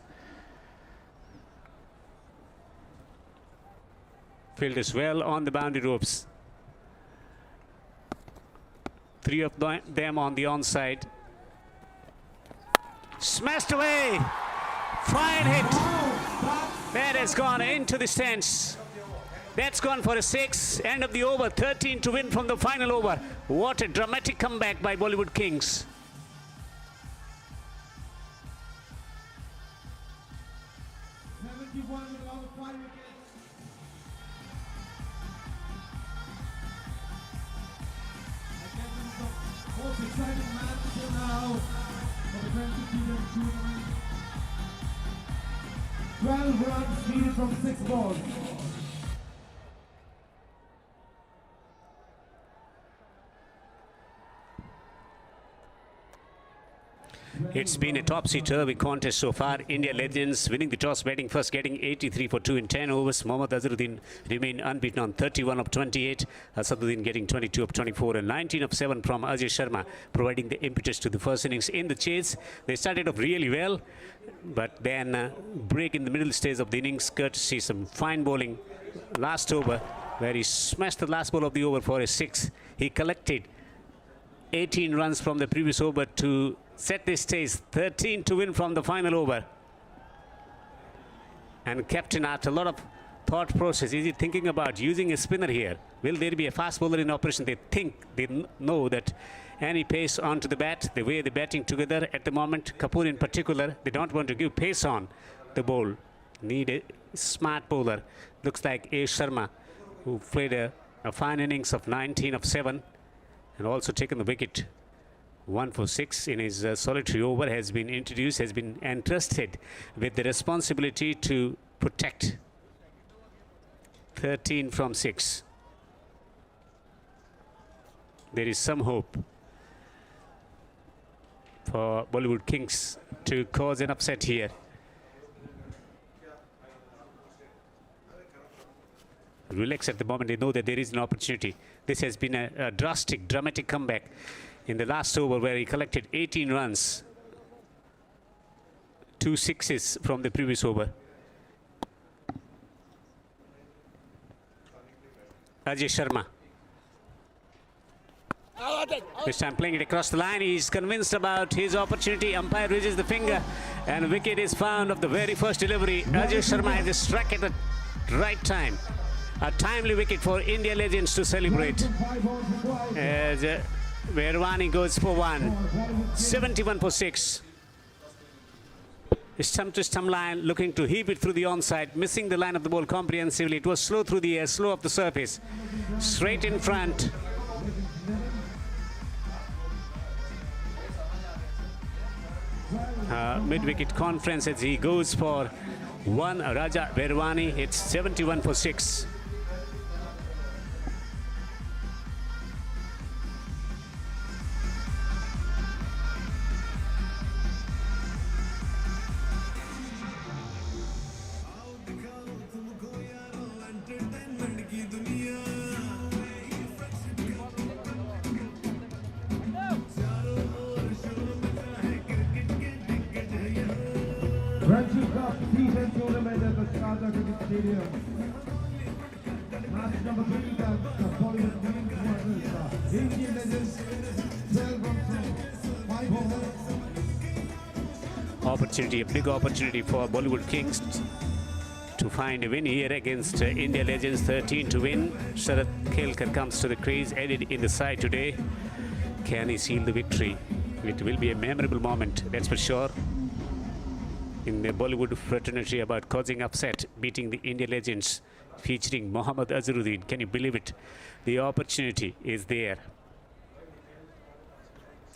Field is well on the boundary ropes. 3 of them on the onside. Smashed away. Fine hit. That has gone into the stands. That's gone for a 6. End of the over. 13 to win from the final over. What a dramatic comeback by Bollywood Kings. Most exciting match till now for the Friendship Cup tournament. 12 runs needed from 6 balls. It's been a topsy-turvy contest so far. India Legends winning the toss, batting first, getting 83 for 2 in 10 overs. Mohammad Azharuddin remained unbeaten on 31 of 28. Asaduddin getting 22 of 24 and 19 of 7 from Ajay Sharma, providing the impetus to the first innings. In the chase, they started off really well, but then break in the middle stage of the innings, courtesy some fine bowling last over, where he smashed the last ball of the over for a 6. He collected 18 runs from the previous over to set the stage. 13 to win from the final over. And captain, after a lot of thought process, is he thinking about using a spinner here? Will there be a fast bowler in operation? They know that any pace onto the bat, the way they're batting together at the moment, Kapoor in particular, they don't want to give pace on the ball. Need a smart bowler. Looks like A. Sharma, who played a fine innings of 19 of 7 and also taken the wicket. 1 for 6 in his solitary over, has been introduced, has been entrusted with the responsibility to protect. 13 from 6. There is some hope for Bollywood Kings to cause an upset here. Relax at the moment, they know that there is an opportunity. This has been a drastic, dramatic comeback in the last over, where he collected 18 runs, 2 sixes from the previous over. Ajay Sharma. This time playing it across the line. He's convinced about his opportunity. Umpire raises the finger and wicket is found of the very first delivery. Ajay Sharma has struck at the right time. A timely wicket for India Legends to celebrate. As Verwani goes for 1. 71 for 6. Stump to stump line, looking to heave it through the onside, missing the line of the ball comprehensively. It was slow through the air, slow up the surface. Straight in front. Mid-wicket conference as he goes for 1. Raja Verwani. It's 71 for 6. Friendship Cup T10 tournament at the Sharjah Cricket Stadium. Match number 3, the Bollywood Kings versus Indian Legends. 12 runs, 5 overs. Opportunity, a big opportunity for Bollywood Kings to find a win here against India Legends. 13 to win. Sharad Khelkar comes to the crease, added in the side today. Can he seal the victory? It will be a memorable moment, that's for sure, in the Bollywood fraternity about causing upset, beating the India Legends, featuring Mohammad Azharuddin. Can you believe it? The opportunity is there.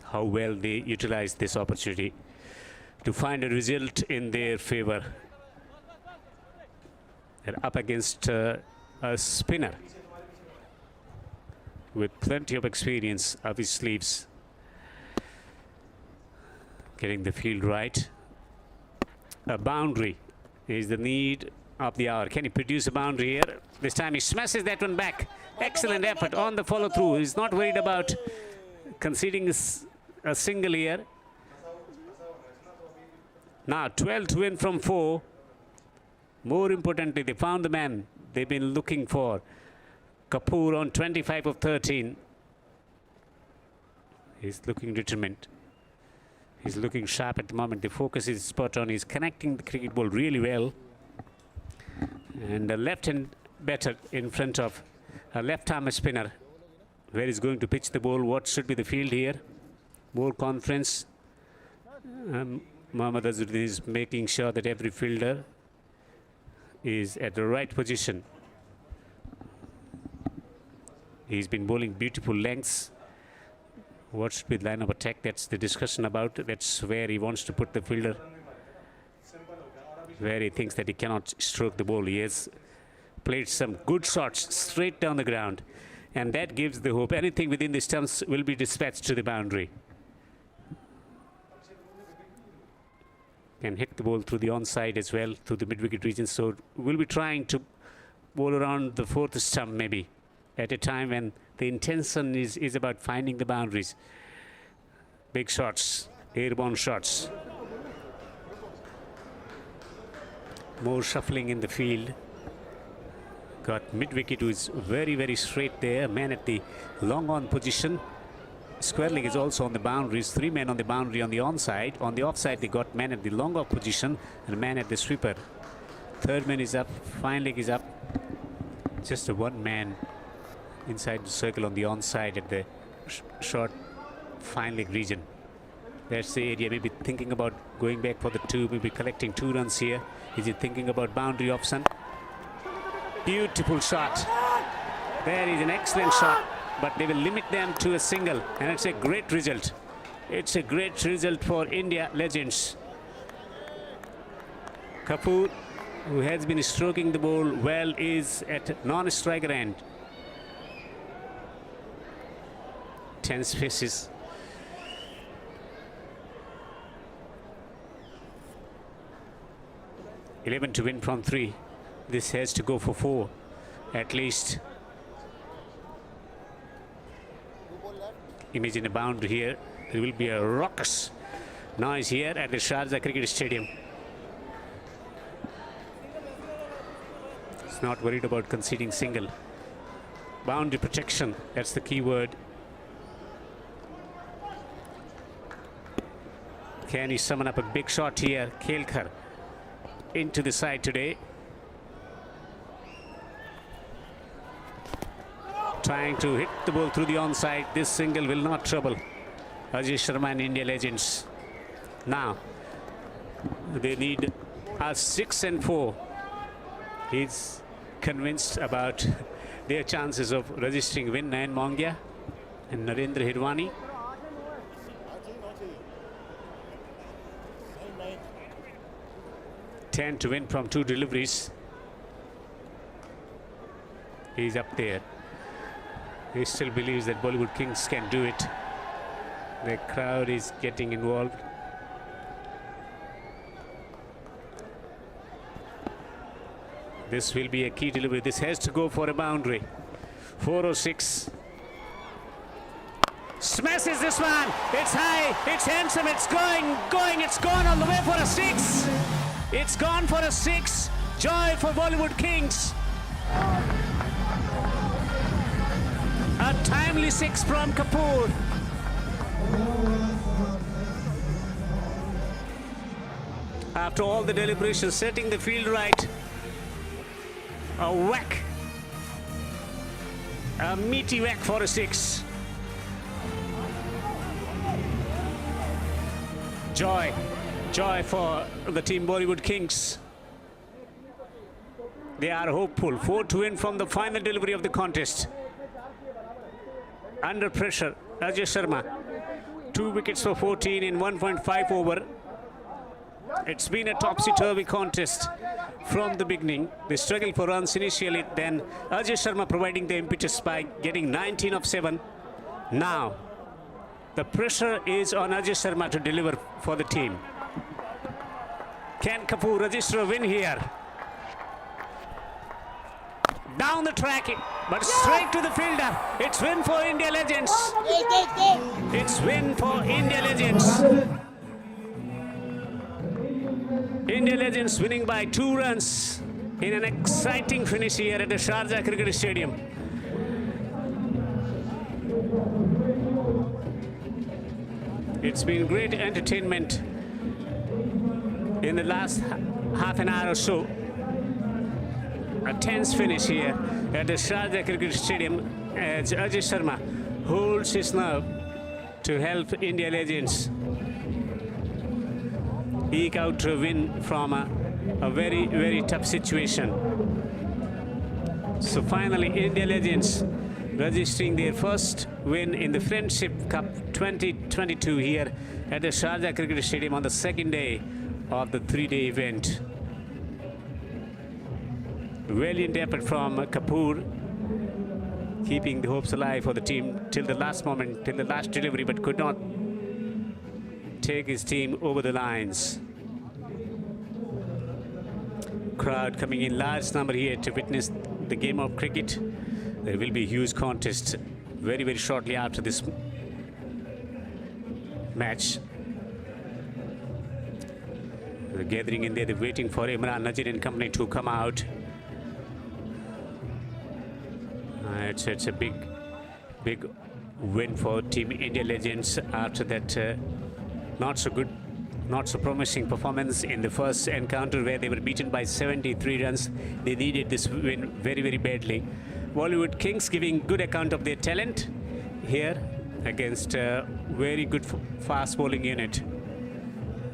How well they utilize this opportunity to find a result in their favor. They're up against a spinner. with plenty of experience up his sleeves. Getting the field right. A boundary is the need of the hour. Can he produce a boundary here? This time he smashes that one back. Excellent effort on the follow through. He's not worried about conceding a single here. Now 12 to win from 4. More importantly, they found the man they've been looking for. Kapoor on 25 of 13. He's looking determined. He's looking sharp at the moment. The focus is spot on. He's connecting the cricket ball really well. And a left hand batter in front of a left arm spinner. Where he's going to pitch the ball. What should be the field here? More confidence. Mohammad Azharuddin is making sure that every fielder is at the right position. He's been bowling beautiful lengths. What should be the line of attack? That's the discussion about. That's where he wants to put the fielder. Where he thinks that he cannot stroke the ball. He has played some good shots straight down the ground. And that gives the hope. Anything within the stumps will be dispatched to the boundary. Can hit the ball through the onside as well, through the mid-wicket region. So we'll be trying to bowl around the fourth stump maybe, at a time when the intention is about finding the boundaries. Big shots, airborne shots. More shuffling in the field. Got mid-wicket, who is very, very straight there. Man at the long on position. Square leg is also on the boundaries. 3 men on the boundary on the onside. On the offside, they got man at the long off position and a man at the sweeper. Third man is up. Fine leg is up. Just a 1 man inside the circle on the onside at the short fine leg region. That's the area. Maybe thinking about going back for the 2. Maybe collecting 2 runs here. Is he thinking about boundary option? Beautiful shot. There is an excellent shot. But they will limit them to a single, and it's a great result. It's a great result for India legends. Kapoor, who has been stroking the ball well, is at non-striker end. Tense faces. $11 to win from 3. This has to go for 4 at least. Imagine a boundary here. There will be a raucous noise here at the Sharjah Cricket Stadium. He's not worried about conceding single. Boundary protection, that's the key word. Can he summon up a big shot here? Kelkar into the side today. Trying to hit the ball through the onside. This single will not trouble Ajay Sharma and India legends. Now they need a 6 and 4. He's convinced about their chances of registering win. Nayan Mongia and Narendra Hirwani. $10 to win from 2 deliveries. He's up there. He still believes that Bollywood Kings can do it. The crowd is getting involved. This will be a key delivery. This has to go for a boundary. 406. Smashes this one. It's high. It's handsome. It's going. It's gone all the way for a 6. It's gone for a 6. Joy for Bollywood Kings. A timely 6 from Kapoor. After all the deliberations, setting the field right. A whack. A meaty whack for a 6. Joy. Joy for the team Bollywood Kings. They are hopeful. 4 to win from the final delivery of the contest. Under pressure, Ajay Sharma. 2 wickets for 14 in 1.5 over. It's been a topsy-turvy contest from the beginning. They struggled for runs initially, then Ajay Sharma providing the impetus by getting 19 of 7. Now, the pressure is on Ajay Sharma to deliver for the team. Can Kapoor register a win here? Down the track, but straight to the fielder. It's win for India Legends. It's win for India Legends. India Legends winning by 2 runs in an exciting finish here at the Sharjah Cricket Stadium. It's been great entertainment in the last half an hour or so. A tense finish here at the Sharjah Cricket Stadium as Ajay Sharma holds his nerve to help India Legends eke out a win from a very, very tough situation. So finally, India Legends registering their first win in the Friendship Cup 2022 here at the Sharjah Cricket Stadium on the second day of the 3-day event. Valiant effort from Kapoor, keeping the hopes alive for the team till the last moment, till the last delivery, but could not take his team over the lines. Crowd coming in large number here to witness the game of cricket. There will be a huge contest very, very shortly after this match. They're gathering in there, they're waiting for Imran Nazir and company to come out. It's a big win for Team India Legends after that not so good, not so promising performance in the first encounter where they were beaten by 73 runs. They needed this win very, very badly. Bollywood Kings giving good account of their talent here against a very good fast bowling unit,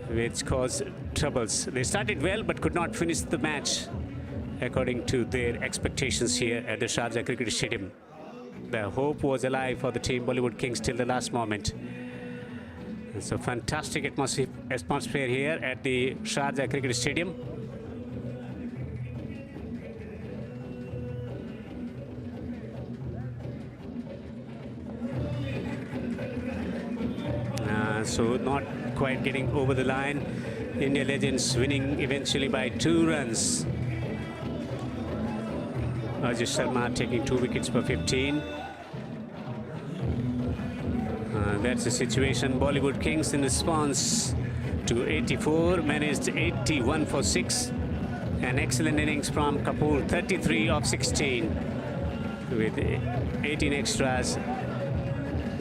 which caused troubles. They started well but could not finish the match according to their expectations here at the Sharjah Cricket Stadium. The hope was alive for the team Bollywood Kings till the last moment. It's a fantastic atmosphere here at the Sharjah Cricket Stadium. So not quite getting over the line. India Legends winning eventually by 2 runs. Ajay Sharma taking 2 wickets for 15. That's the situation. Bollywood Kings in response to 84 managed 81 for 6. An excellent innings from Kapoor, 33 of 16 with 18 extras.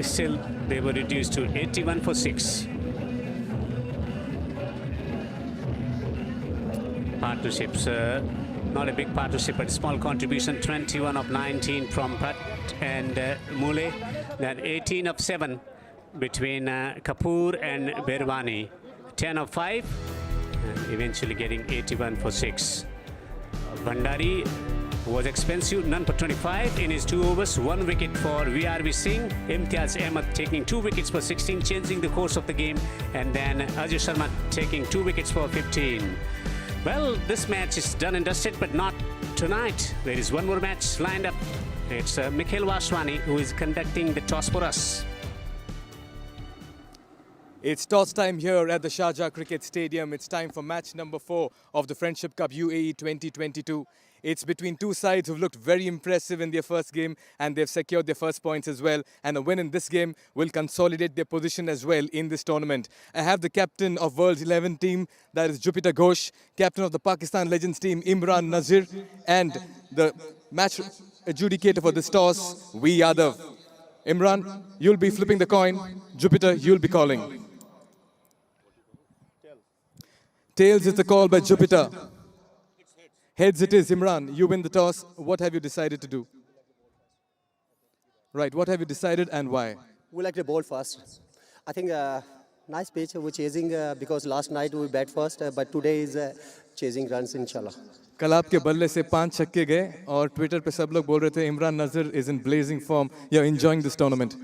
Still, they were reduced to 81 for 6. Partnerships, not a big partnership, but small contribution. 21 of 19 from Bhatt and Mule. Then 18 of 7 between Kapoor and Berwani. 10 of 5, and eventually getting 81 for 6. Bhandari was expensive, none for 25 in his 2 overs, 1 wicket for VRV Singh. Imtiaz Ahmed taking 2 wickets for 16, changing the course of the game, and then Ajay Sharma taking 2 wickets for 15. Well, this match is done and dusted, but not tonight. There is one more match lined up. It's Mikhail Vaswani who is conducting the toss for us. It's toss time here at the Sharjah Cricket Stadium. It's time for match number 4 of the Friendship Cup UAE 2022. It's between 2 sides who've looked very impressive in their first game, and they've secured their first points as well. And a win in this game will consolidate their position as well in this tournament. I have the captain of World's 11 team, that is Jupiter Ghosh, captain of the Pakistan Legends team, Imran Nazir, and the match adjudicator for this toss, V. Yadav. Imran, you'll be flipping the coin. Jupiter, you'll be calling. Tails is the call by Jupiter. Heads it is. Imran, you win the toss. What have you decided to do? Right, what have you decided and why? We like to bowl first. I think nice pitch. We're chasing because last night we bat first, but today is chasing runs, inshallah. कल आपके बल्ले से 5 छक्के गए और Twitter पे सब लोग बोल रहे थे Imran Nazir is in blazing form. You're enjoying this tournament.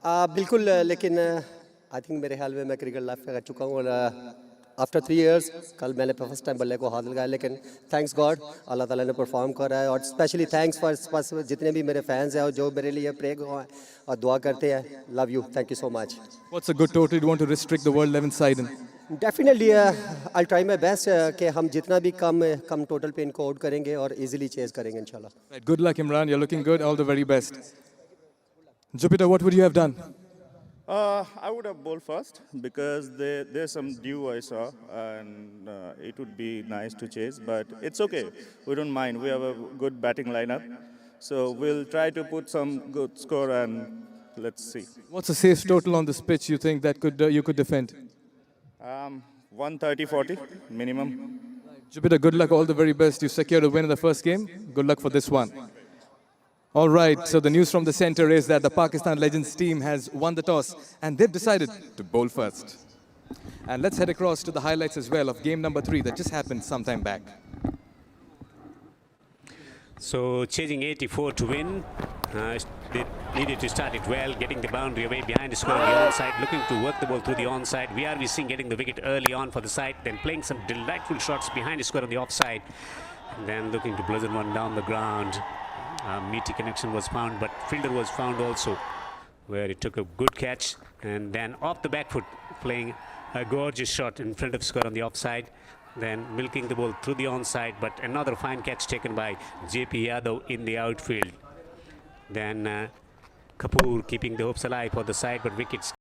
बिल्कुल, लेकिन I think मेरे ख्याल में मैं क्रिकेट लाइफ कर चुका हूँ और आफ्टर 3 इयर्स कल मैंने फर्स्ट टाइम बल्ले को हाथ लगाया, लेकिन थैंक्स गॉड अल्लाह ताला ने परफॉर्म करा है, और स्पेशली थैंक्स फॉर जितने भी मेरे फैंस हैं और जो मेरे लिए प्रे और दुआ करते हैं. Love you, thank you so much. What's a good total you want to restrict the World 11 side in? Definitely I try my best कि हम जितना भी कम टोटल पे इनको आउट करेंगे और इजीली चेज करेंगे इंशाल्लाह. Right, good luck, Imran. You're looking good. All the very best. Jupiter, what would you have done? I would have bowled first because there's some dew I saw, and it would be nice to chase, but it's okay. We don't mind. We have a good batting lineup, so we'll try to put some good score, and let's see. What's a safe total on this pitch you think that you could defend? 130-40 minimum. Jupiter, good luck. All the very best. You secured a win in the first game. Good luck for this one. All right, so the news from the center is that the Pakistan Legends team has won the toss and they've decided to bowl first. And let's head across to the highlights as well of game number 3 that just happened sometime back. So chasing 84 to win. They needed to start it well, getting the boundary away behind the square on the onside, looking to work the ball through the onside. We are seeing getting the wicket early on for the side, then playing some delightful shots behind the square on the offside, and then looking to bludgeon one down the ground. Meaty connection was found, but fielder was found also, where he took a good catch, and then off the back foot, playing a gorgeous shot in front of square on the offside, then milking the ball through the onside, but another fine catch taken by JP Yadav in the outfield. Then Kapoor keeping the hopes alive for the side, but wickets